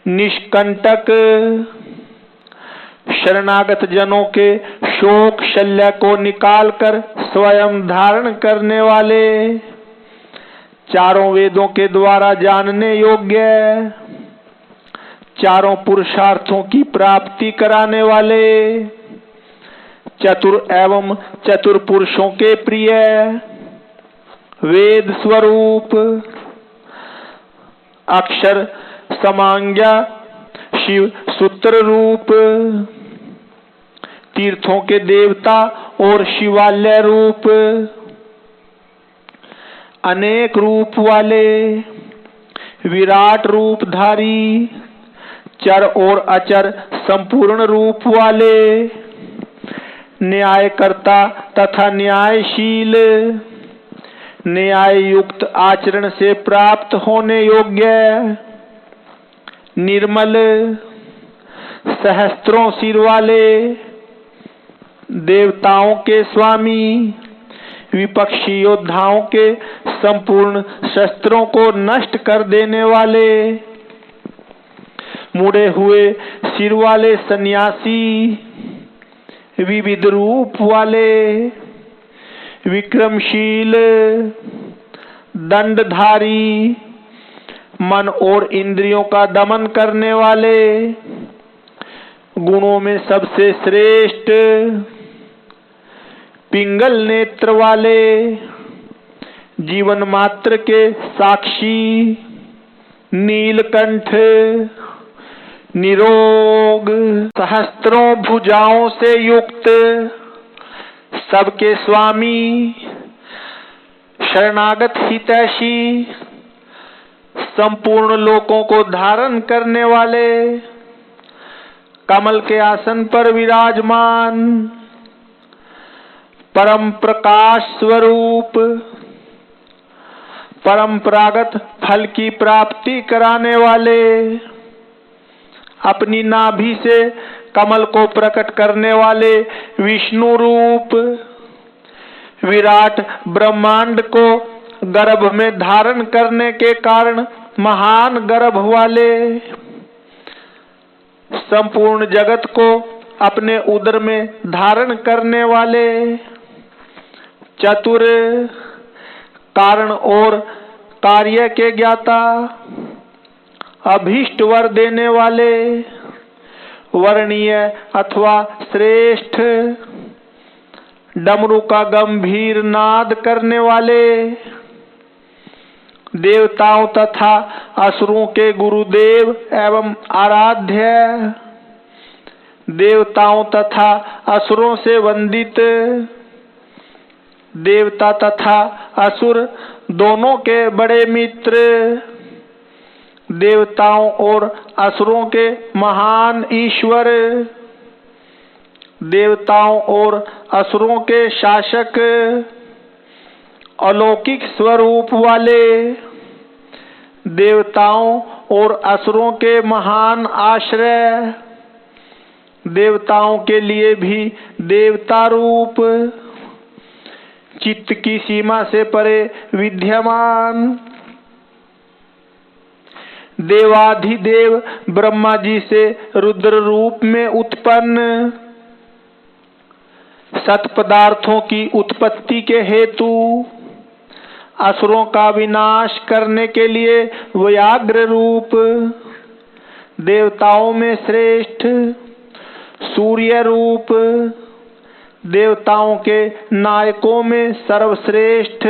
निष्कंटक, शरणागत जनों के शोक शल्य को निकालकर स्वयं धारण करने वाले, चारों वेदों के द्वारा जानने योग्य, चारों पुरुषार्थों की प्राप्ति कराने वाले, चतुर एवं चतुर पुरुषों के प्रिय, वेद स्वरूप, अक्षर समाज्ञा शिव सूत्र रूप, तीर्थों के देवता और शिवालय रूप, अनेक रूप वाले, विराट रूपधारी, चर और अचर संपूर्ण रूप वाले, न्यायकर्ता तथा न्यायशील, न्याय युक्त आचरण से प्राप्त होने योग्य, निर्मल, सहस्त्रों सिर वाले, देवताओं के स्वामी, विपक्षी योद्धाओं के संपूर्ण शस्त्रों को नष्ट कर देने वाले, मुड़े हुए सिर वाले सन्यासी, विविध रूप वाले, विक्रमशील, दंडधारी, मन और इंद्रियों का दमन करने वाले, गुणों में सबसे श्रेष्ठ, पिंगल नेत्र वाले, जीवन मात्र के साक्षी, नीलकंठ, निरोग, सहस्त्रों भुजाओं से युक्त, सबके स्वामी, शरणागत हितैषी, संपूर्ण लोकों को धारण करने वाले, कमल के आसन पर विराजमान, परम प्रकाश स्वरूप, परंपरागत फल की प्राप्ति कराने वाले, अपनी नाभि से कमल को प्रकट करने वाले विष्णु रूप, विराट ब्रह्मांड को गर्भ में धारण करने के कारण महान गर्भ वाले, संपूर्ण जगत को अपने उदर में धारण करने वाले, चतुर, कारण और कार्य के ज्ञाता, अभीष्ट वर देने वाले, वर्णीय अथवा श्रेष्ठ, डमरू का गंभीर नाद करने वाले, देवताओं तथा असुरों के गुरुदेव एवं आराध्य, देवताओं तथा असुरों से वंदित, देवता तथा असुर दोनों के बड़े मित्र, देवताओं और असुरों के महान ईश्वर, देवताओं और असुरों के शासक, अलौकिक स्वरूप वाले, देवताओं और असुरों के महान आश्रय, देवताओं के लिए भी देवता रूप, चित्त की सीमा से परे विद्यमान, देवाधिदेव ब्रह्मा जी से रुद्र रूप में उत्पन्न, सत पदार्थों की उत्पत्ति के हेतु असुरों का विनाश करने के लिए व्याघ्र रूप, देवताओं में श्रेष्ठ सूर्य रूप, देवताओं के नायकों में सर्वश्रेष्ठ,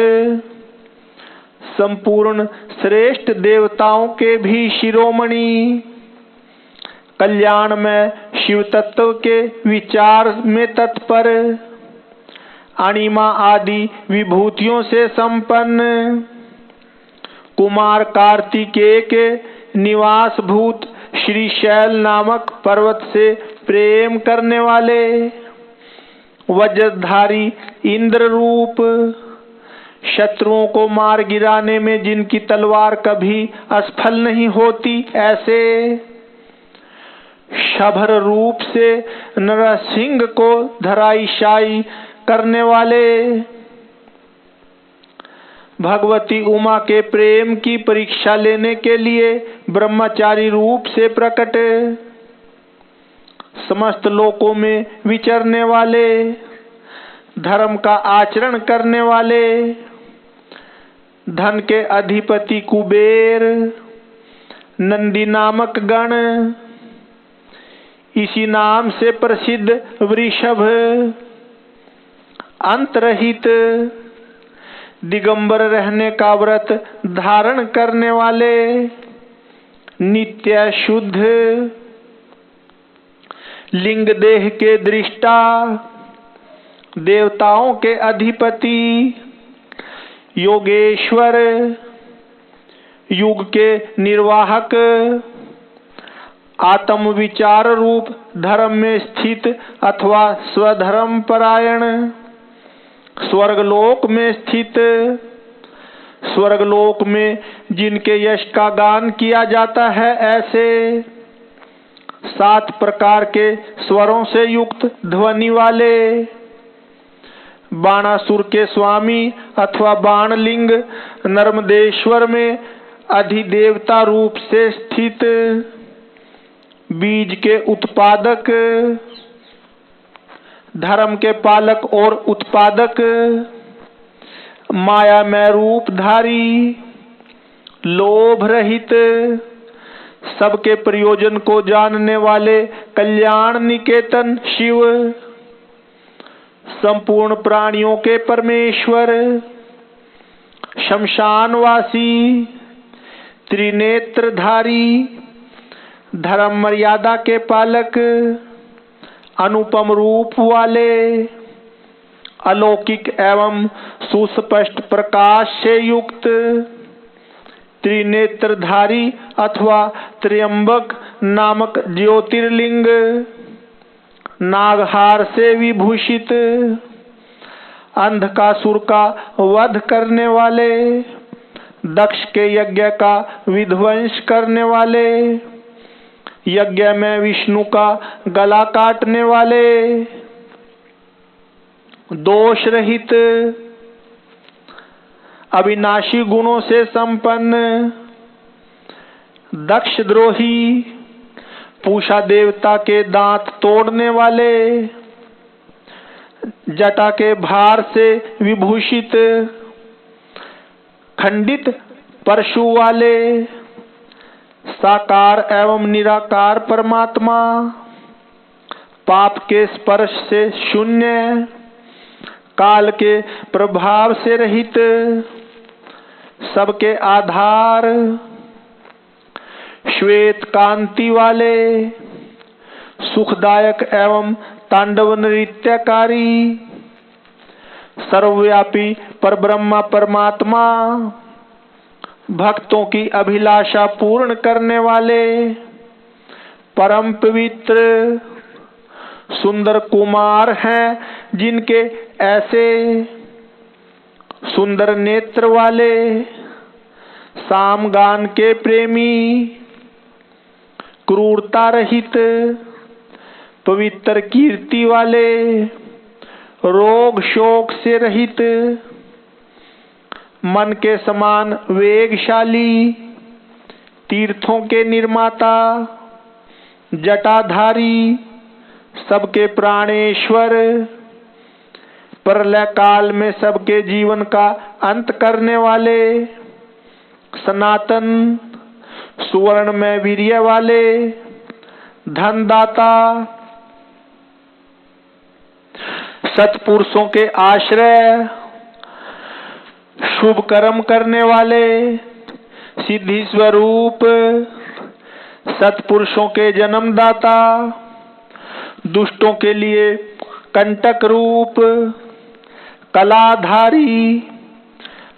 संपूर्ण श्रेष्ठ देवताओं के भी शिरोमणि, कल्याण में शिव तत्व के विचार में तत्पर, अणिमा आदि विभूतियों से संपन्न, कुमार कार्तिकेय के निवास भूत श्रीशैल नामक पर्वत से प्रेम करने वाले, वज्रधारी इंद्र रूप, शत्रुओं को मार गिराने में जिनकी तलवार कभी असफल नहीं होती ऐसे, शबर रूप से नरसिंह को धराशायी करने वाले, भगवती उमा के प्रेम की परीक्षा लेने के लिए ब्रह्मचारी रूप से प्रकट, समस्त लोकों में विचरने वाले, धर्म का आचरण करने वाले, धन के अधिपति कुबेर, नंदी नामक गण, इसी नाम से प्रसिद्ध वृषभ, अंतरहित, दिगंबर रहने का व्रत धारण करने वाले, नित्य शुद्ध, लिंग देह के दृष्टा, देवताओं के अधिपति, योगेश्वर, युग के निर्वाहक, आत्म विचार रूप धर्म में स्थित अथवा स्वधर्म परायण, स्वर्गलोक में स्थित, स्वर्गलोक में जिनके यश का गान किया जाता है ऐसे, 7 प्रकार के स्वरों से युक्त ध्वनि वाले, बाणासुर के स्वामी अथवा बाणलिंग नर्मदेश्वर में अधिदेवता रूप से स्थित, बीज के उत्पादक, धर्म के पालक और उत्पादक, मायामय रूपधारी, लोभ रहित, सबके प्रयोजन को जानने वाले कल्याण निकेतन शिव, संपूर्ण प्राणियों के परमेश्वर, शमशानवासी, त्रिनेत्रधारी, धर्म मर्यादा के पालक, अनुपम रूप वाले, अलौकिक एवं सुस्पष्ट प्रकाश से युक्त, त्रिनेत्रधारी अथवा त्र्यंबक नामक ज्योतिर्लिंग, नागहार से विभूषित, अंधकासुर का वध करने वाले, दक्ष के यज्ञ का विध्वंस करने वाले, यज्ञ में विष्णु का गला काटने वाले, दोष रहित, अविनाशी गुणों से संपन्न, दक्ष द्रोही, पूषा देवता के दांत तोड़ने वाले, जटा के भार से विभूषित, खंडित परशु वाले, साकार एवं निराकार परमात्मा, पाप के स्पर्श से शून्य, काल के प्रभाव से रहित, सबके आधार, श्वेत कांति वाले, सुखदायक एवं तांडव नृत्यकारी, सर्वव्यापी परब्रह्म परमात्मा, भक्तों की अभिलाषा पूर्ण करने वाले, परम पवित्र, सुंदर कुमार हैं जिनके ऐसे सुंदर नेत्र वाले, सामगान के प्रेमी, क्रूरता रहित, पवित्र कीर्ति वाले, रोग शोक से रहित, मन के समान वेगशाली, तीर्थों के निर्माता, जटाधारी, सबके प्राणेश्वर, प्रलय काल में सबके जीवन का अंत करने वाले, सनातन, सुवर्ण में वीर्य वाले, धनदाता, सत्पुरुषों के आश्रय, शुभ कर्म करने वाले, सिद्धि स्वरूप, सत्पुरुषों के जन्मदाता, दुष्टों के लिए कंटक रूप, कलाधारी,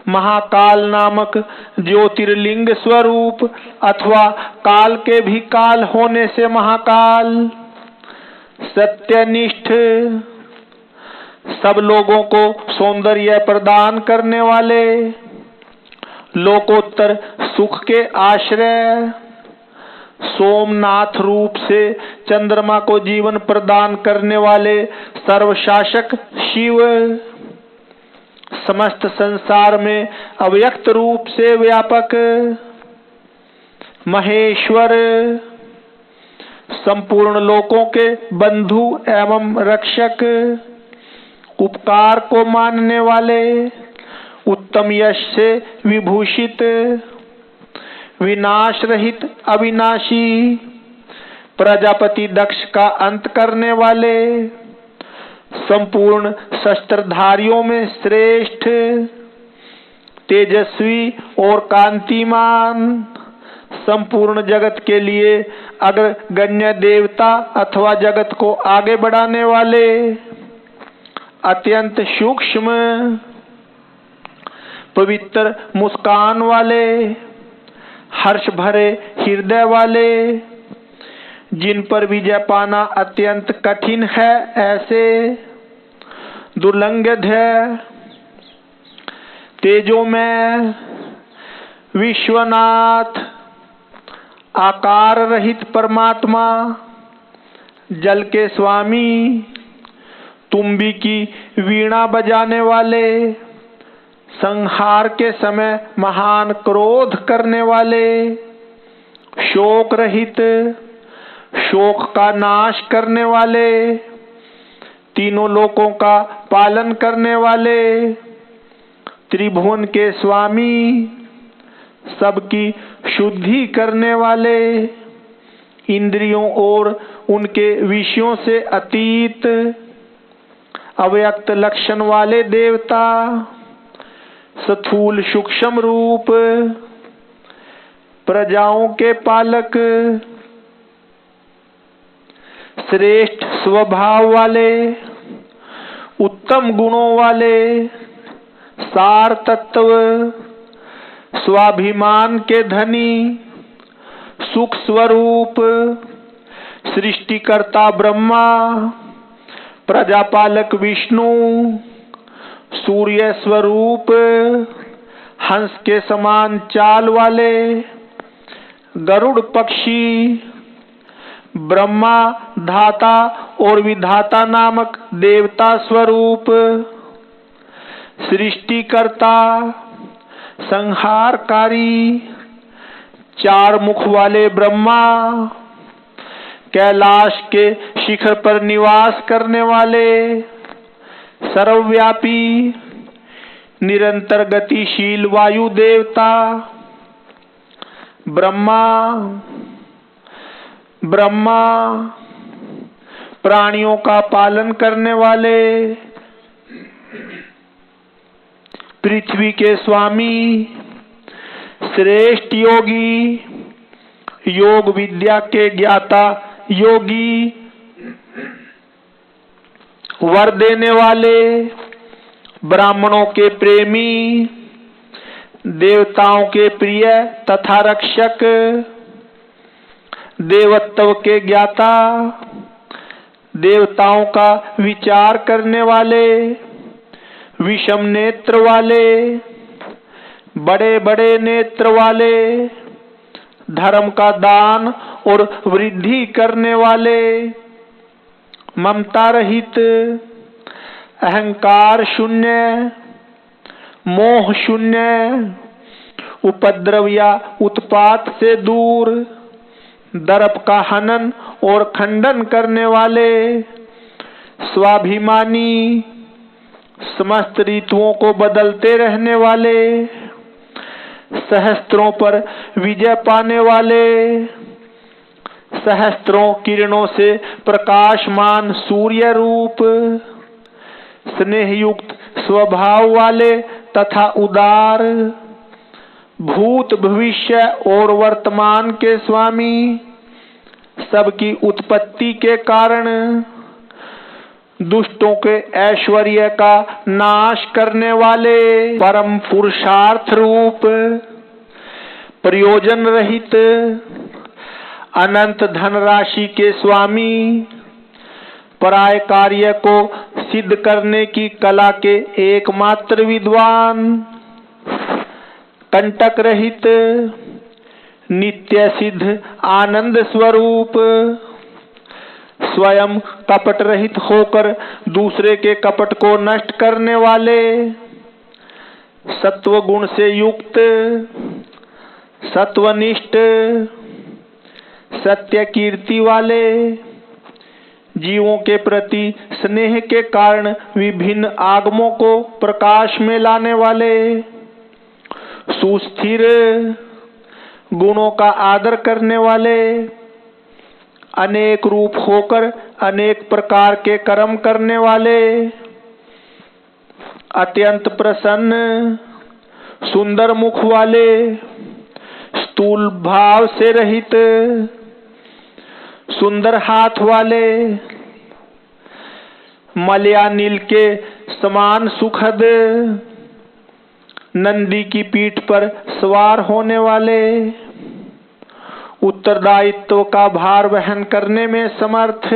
महाकाल नामक ज्योतिर्लिंग स्वरूप अथवा काल के भी काल होने से महाकाल, सत्यनिष्ठ, सब लोगों को सौंदर्य प्रदान करने वाले, लोकोत्तर सुख के आश्रय, सोमनाथ रूप से चंद्रमा को जीवन प्रदान करने वाले सर्वशासक शिव, समस्त संसार में अव्यक्त रूप से व्यापक महेश्वर, संपूर्ण लोकों के बंधु एवं रक्षक, उपकार को मानने वाले, उत्तम यश से विभूषित, विनाश रहित अविनाशी, प्रजापति दक्ष का अंत करने वाले, संपूर्ण शस्त्रधारियों में श्रेष्ठ, तेजस्वी और कांतिमान, संपूर्ण जगत के लिए अग्रगण्य देवता अथवा जगत को आगे बढ़ाने वाले, अत्यंत सूक्ष्म, पवित्र मुस्कान वाले, हर्ष भरे हृदय वाले, जिन पर विजय पाना अत्यंत कठिन है ऐसे, दुर्लंघ्य, तेजो में विश्वनाथ, आकार रहित परमात्मा, जल के स्वामी, तुम्बी की वीणा बजाने वाले, संहार के समय महान क्रोध करने वाले, शोक रहित, शोक का नाश करने वाले, तीनों लोकों का पालन करने वाले, त्रिभुवन के स्वामी, सबकी शुद्धि करने वाले, इंद्रियों और उनके विषयों से अतीत, अव्यक्त लक्षण वाले देवता, स्थूल सूक्ष्म रूप, प्रजाओं के पालक, श्रेष्ठ स्वभाव वाले, उत्तम गुणों वाले, सार तत्व, स्वाभिमान के धनी, सुख स्वरूप, सृष्टिकर्ता ब्रह्मा, प्रजापालक विष्णु, सूर्य स्वरूप, हंस के समान चाल वाले, गरुड़ पक्षी, ब्रह्मा धाता और विधाता नामक देवता स्वरूप, सृष्टिकर्ता, संहारकारी, चार मुख वाले ब्रह्मा, कैलाश के शिखर पर निवास करने वाले, सर्वव्यापी, निरंतर गतिशील वायु देवता, ब्रह्मा, प्राणियों का पालन करने वाले, पृथ्वी के स्वामी, श्रेष्ठ योगी, योग विद्या के ज्ञाता योगी, वर देने वाले, ब्राह्मणों के प्रेमी, देवताओं के प्रिय तथा रक्षक, देवत्व के ज्ञाता, देवताओं का विचार करने वाले, विषम नेत्र वाले, बड़े बड़े नेत्र वाले, धर्म का दान और वृद्धि करने वाले, ममता रहित, अहंकार शून्य, मोह शून्य, उपद्रव या उत्पात से दूर, दर्प का हनन और खंडन करने वाले, स्वाभिमानी, समस्त ऋतुओं को बदलते रहने वाले, सहस्त्रों पर विजय पाने वाले, सहस्त्रों किरणों से प्रकाशमान सूर्य रूप, स्नेह युक्त स्वभाव वाले तथा उदार, भूत भविष्य और वर्तमान के स्वामी, सबकी उत्पत्ति के कारण, दुष्टों के ऐश्वर्य का नाश करने वाले, परम पुरुषार्थ रूप, प्रयोजन रहित, अनंत धनराशि के स्वामी, पराय कार्य को सिद्ध करने की कला के एकमात्र विद्वान, कंटक रहित, नित्य सिद्ध आनंद स्वरूप, स्वयं कपट रहित होकर दूसरे के कपट को नष्ट करने वाले, सत्व गुण से युक्त, सत्वनिष्ठ, सत्य कीर्ति वाले, जीवों के प्रति स्नेह के कारण विभिन्न आगमों को प्रकाश में लाने वाले, सुस्थिर, गुणों का आदर करने वाले, अनेक रूप होकर अनेक प्रकार के कर्म करने वाले, अत्यंत प्रसन्न, सुंदर मुख वाले, स्थूल भाव से रहित, सुंदर हाथ वाले, मलया नील के समान सुखद, नंदी की पीठ पर सवार होने वाले, उत्तरदायित्व का भार वहन करने में समर्थ,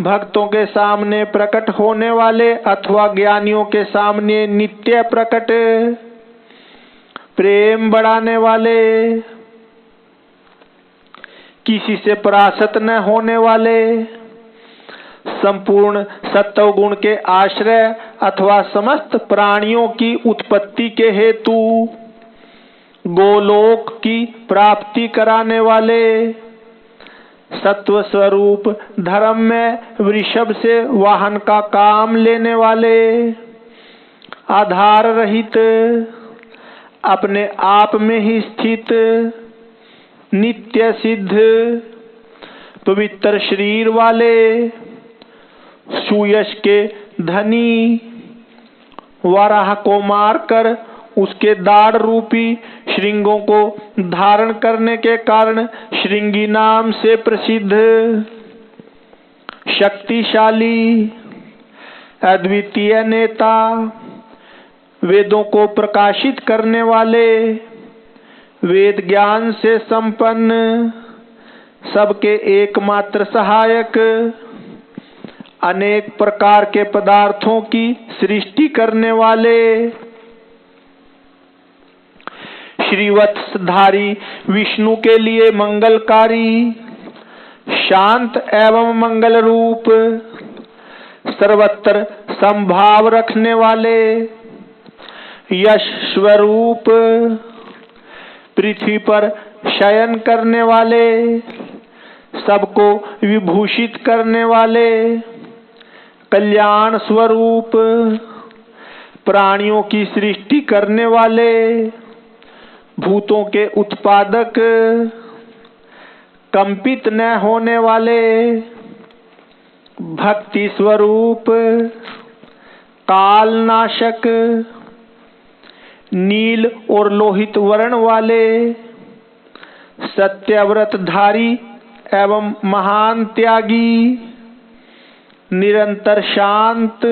भक्तों के सामने प्रकट होने वाले अथवा ज्ञानियों के सामने नित्य प्रकट, प्रेम बढ़ाने वाले, किसी से परास्त न होने वाले, संपूर्ण सत्व गुण के आश्रय अथवा समस्त प्राणियों की उत्पत्ति के हेतु गोलोक की प्राप्ति कराने वाले, सत्व स्वरूप धर्म में वृषभ से वाहन का काम लेने वाले, आधार रहित, अपने आप में ही स्थित, नित्य सिद्ध, पवित्र शरीर वाले, सुयश के धनी, वराह को मारकर उसके दाढ़ रूपी श्रृंगों को धारण करने के कारण श्रृंगी नाम से प्रसिद्ध, शक्तिशाली, अद्वितीय नेता, वेदों को प्रकाशित करने वाले, वेद ज्ञान से संपन्न, सबके एकमात्र सहायक, अनेक प्रकार के पदार्थों की सृष्टि करने वाले, श्रीवत्सधारी विष्णु के लिए मंगलकारी, शांत एवं मंगल रूप, सर्वत्र संभाव रखने वाले, यश स्वरूप, पृथ्वी पर शयन करने वाले, सबको विभूषित करने वाले, कल्याण स्वरूप, प्राणियों की सृष्टि करने वाले, भूतों के उत्पादक, कंपित न होने वाले, भक्ति स्वरूप, कालनाशक, नील और लोहित वर्ण वाले, सत्यव्रतधारी एवं महान त्यागी, निरंतर शांत,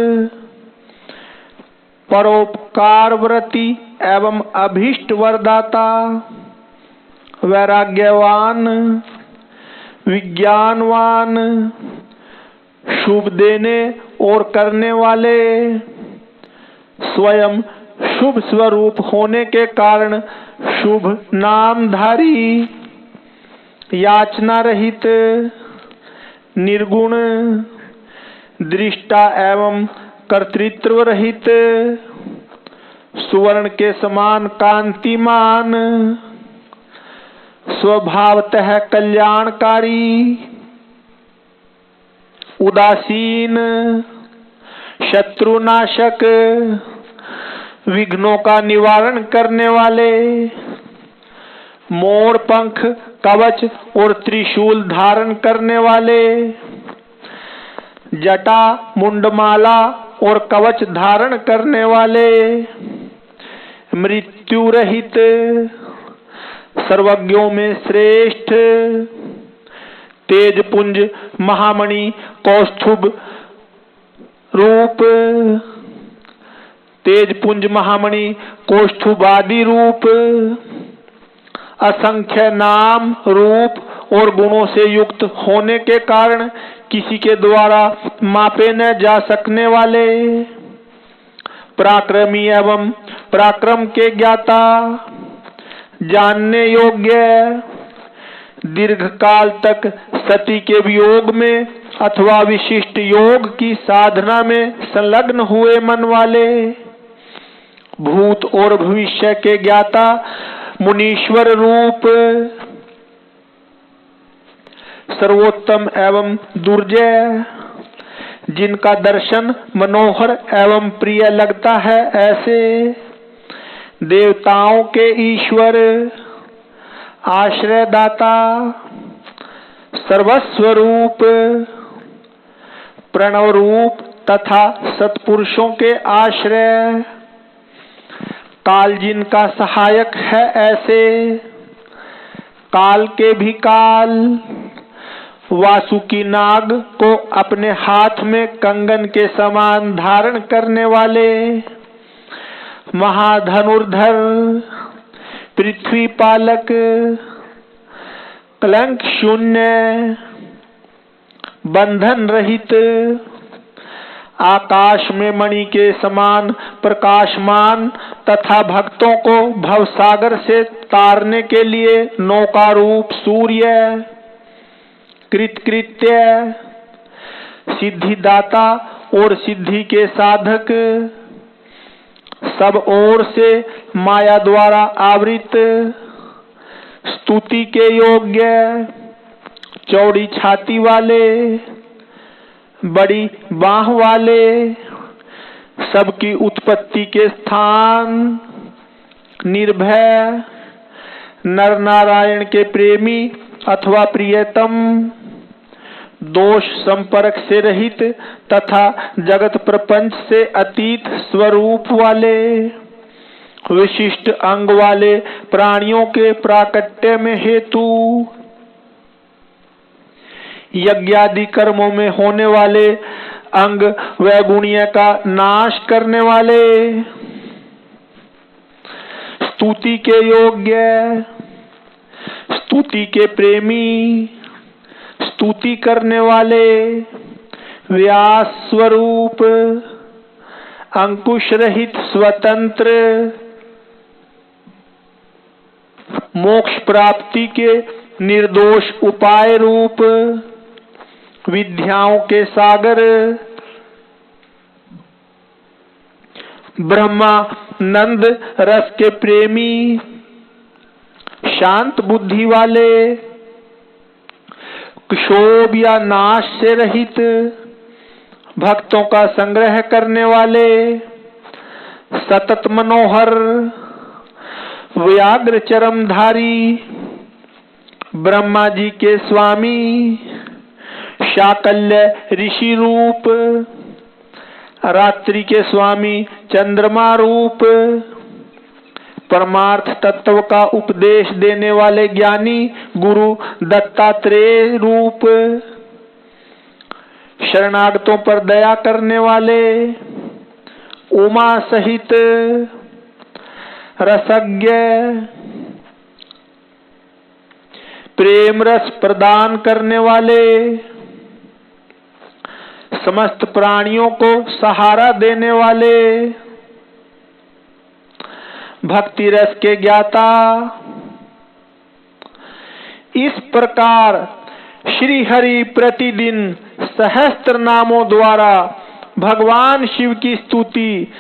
परोपकारव्रती एवं अभीष्ट वरदाता, वैराग्यवान, विज्ञानवान, शुभ देने और करने वाले, स्वयं शुभ स्वरूप होने के कारण शुभ नामधारी, याचना रहित, निर्गुण, दृष्टा एवं कर्तृत्व रहित, सुवर्ण के समान कांतिमान, स्वभावतः कल्याणकारी, उदासीन, शत्रुनाशक, विघ्नों का निवारण करने वाले, मोर पंख, कवच और त्रिशूल धारण करने वाले, जटा, मुंडमाला और कवच धारण करने वाले, मृत्यु रहित, सर्वज्ञों में श्रेष्ठ, तेजपुंज महामणि कौस्तुभ रूप, तेजपुंज महामणि कौस्तुभादि रूप, असंख्य नाम, रूप और गुणों से युक्त होने के कारण किसी के द्वारा मापे न जा सकने वाले, पराक्रमी एवं पराक्रम के ज्ञाता, जानने योग्य, दीर्घ काल तक सती के वियोग में अथवा विशिष्ट योग की साधना में संलग्न हुए मन वाले, भूत और भविष्य के ज्ञाता, मुनीश्वर रूप, सर्वोत्तम एवं दुर्जय, जिनका दर्शन मनोहर एवं प्रिय लगता है, ऐसे देवताओं के ईश्वर, आश्रयदाता, सर्वस्वरूप, प्रणव रूप तथा सत्पुरुषों के आश्रय, काल जिनका सहायक है, ऐसे काल के भी काल, वासुकी नाग को अपने हाथ में कंगन के समान धारण करने वाले, महाधनुर्धर, पृथ्वी पालक, कलंक शून्य, बंधन रहित, आकाश में मणि के समान प्रकाशमान तथा भक्तों को भवसागर से तारने के लिए नौका रूप सूर्य, कृतकृत्य, सिद्धिदाता और सिद्धि के साधक, सब ओर से माया द्वारा आवृत, स्तुति के योग्य, चौड़ी छाती वाले, बड़ी बाह वाले, सबकी उत्पत्ति के स्थान, निर्भय, नर नारायण के प्रेमी अथवा प्रियतम, दोष संपर्क से रहित तथा जगत प्रपंच से अतीत स्वरूप वाले, विशिष्ट अंग वाले प्राणियों के प्राकट्य में हेतु, यज्ञादि कर्मों में होने वाले अंग वैगुण्य का नाश करने वाले, स्तुति के योग्य, स्तुति के प्रेमी, स्तुति करने वाले, व्यास स्वरूप, अंकुश रहित स्वतंत्र, मोक्ष प्राप्ति के निर्दोष उपाय रूप, विद्याओं के सागर, ब्रह्मानंद रस के प्रेमी, शांत बुद्धि वाले, क्षोभ या नाश से रहित, भक्तों का संग्रह करने वाले, सतत मनोहर, व्याघ्र चरमधारी, ब्रह्मा जी के स्वामी, शाकल्य ऋषि रूप, रात्रि के स्वामी चंद्रमा रूप, परमार्थ तत्व का उपदेश देने वाले ज्ञानी गुरु दत्तात्रेय रूप, शरणागतों पर दया करने वाले, उमा सहित, रसज्ञ, प्रेम रस प्रदान करने वाले, समस्त प्राणियों को सहारा देने वाले, भक्ति रस के ज्ञाता। इस प्रकार श्री हरि प्रतिदिन सहस्त्र नामों द्वारा भगवान शिव की स्तुति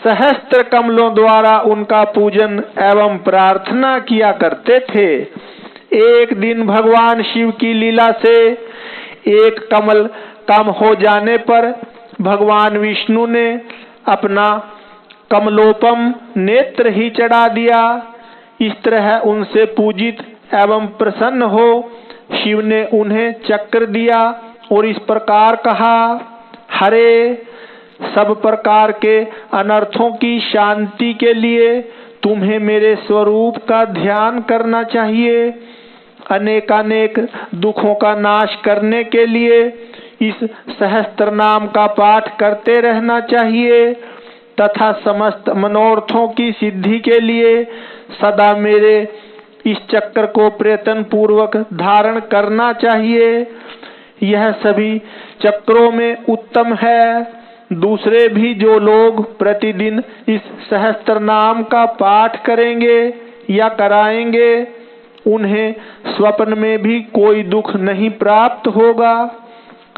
सहस्त्र कमलों द्वारा उनका पूजन एवं प्रार्थना किया करते थे। एक दिन भगवान शिव की लीला से एक कमल कम हो जाने पर भगवान विष्णु ने अपना कमलोपम नेत्र ही चढ़ा दिया। इस तरह उनसे पूजित एवं प्रसन्न हो शिव ने उन्हें चक्र दिया और इस प्रकार कहा, हरे, सब प्रकार के अनर्थों की शांति के लिए तुम्हें मेरे स्वरूप का ध्यान करना चाहिए। अनेकानेक दुखों का नाश करने के लिए इस सहस्त्र नाम का पाठ करते रहना चाहिए तथा समस्त मनोरथों की सिद्धि के लिए सदा मेरे इस चक्र को प्रयत्न पूर्वक धारण करना चाहिए। यह सभी चक्रों में उत्तम है। दूसरे भी जो लोग प्रतिदिन इस सहस्त्र नाम का पाठ करेंगे या कराएंगे उन्हें स्वप्न में भी कोई दुख नहीं प्राप्त होगा।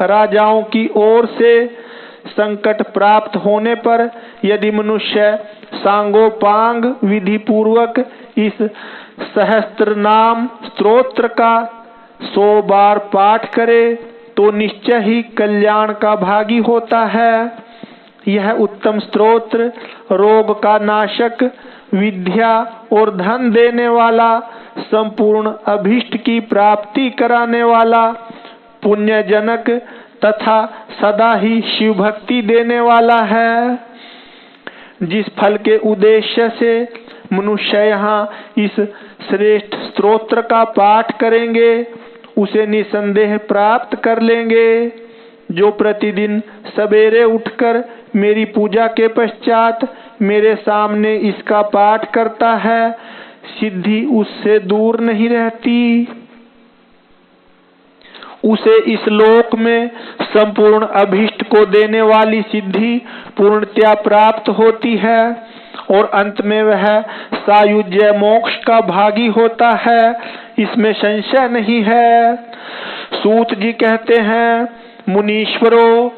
राजाओं की ओर से संकट प्राप्त होने पर यदि मनुष्य सांगोपांग विधि पूर्वक इस सहस्त्र नाम स्तोत्र का 100 बार पाठ करे तो निश्चय ही कल्याण का भागी होता है। यह उत्तम स्तोत्र रोग का नाशक, विद्या और धन देने वाला, संपूर्ण अभीष्ट की प्राप्ति कराने वाला, पुण्यजनक तथा सदा ही शिव भक्ति देने वाला है। जिस फल के उद्देश्य से मनुष्य यहाँ इस श्रेष्ठ स्तोत्र का पाठ करेंगे उसे निसंदेह प्राप्त कर लेंगे। जो प्रतिदिन सवेरे उठकर मेरी पूजा के पश्चात मेरे सामने इसका पाठ करता है, सिद्धि उससे दूर नहीं रहती। उसे इस लोक में संपूर्ण अभीष्ट को देने वाली सिद्धि पूर्णतया प्राप्त होती है और अंत में वह सायुज्य मोक्ष का भागी होता है, इसमें संशय नहीं है। सूत जी कहते हैं, मुनीश्वरों,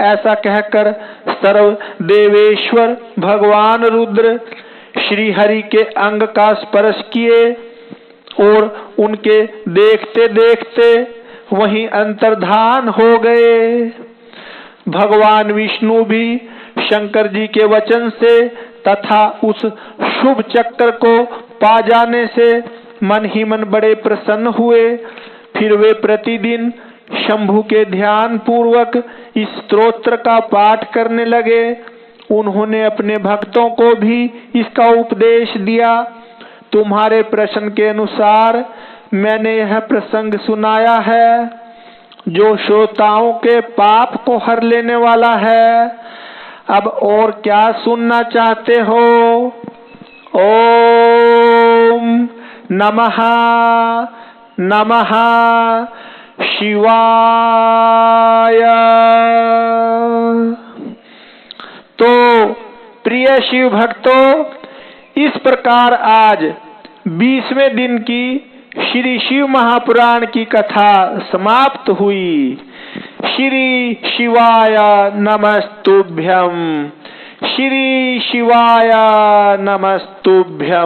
ऐसा कहकर सर्व देवेश्वर भगवान रुद्र श्री हरि के अंग का स्पर्श किए और उनके देखते देखते वहीं अंतर्धान हो गए। भगवान विष्णु भी शंकर जी के वचन से तथा उस शुभ चक्र को पा जाने से मन ही मन बड़े प्रसन्न हुए। फिर वे प्रतिदिन शंभु के ध्यान पूर्वक इस स्तोत्र का पाठ करने लगे। उन्होंने अपने भक्तों को भी इसका उपदेश दिया। तुम्हारे प्रश्न के अनुसार मैंने यह प्रसंग सुनाया है जो श्रोताओं के पाप को हर लेने वाला है। अब और क्या सुनना चाहते हो? ओम नमः नमः शिवाय। तो प्रिय शिव भक्तों, इस प्रकार आज 20वें दिन की श्री शिव महापुराण की कथा समाप्त हुई। श्री शिवाय नमस्तुभ्यं, श्री शिवाय नमस्तुभ्यं।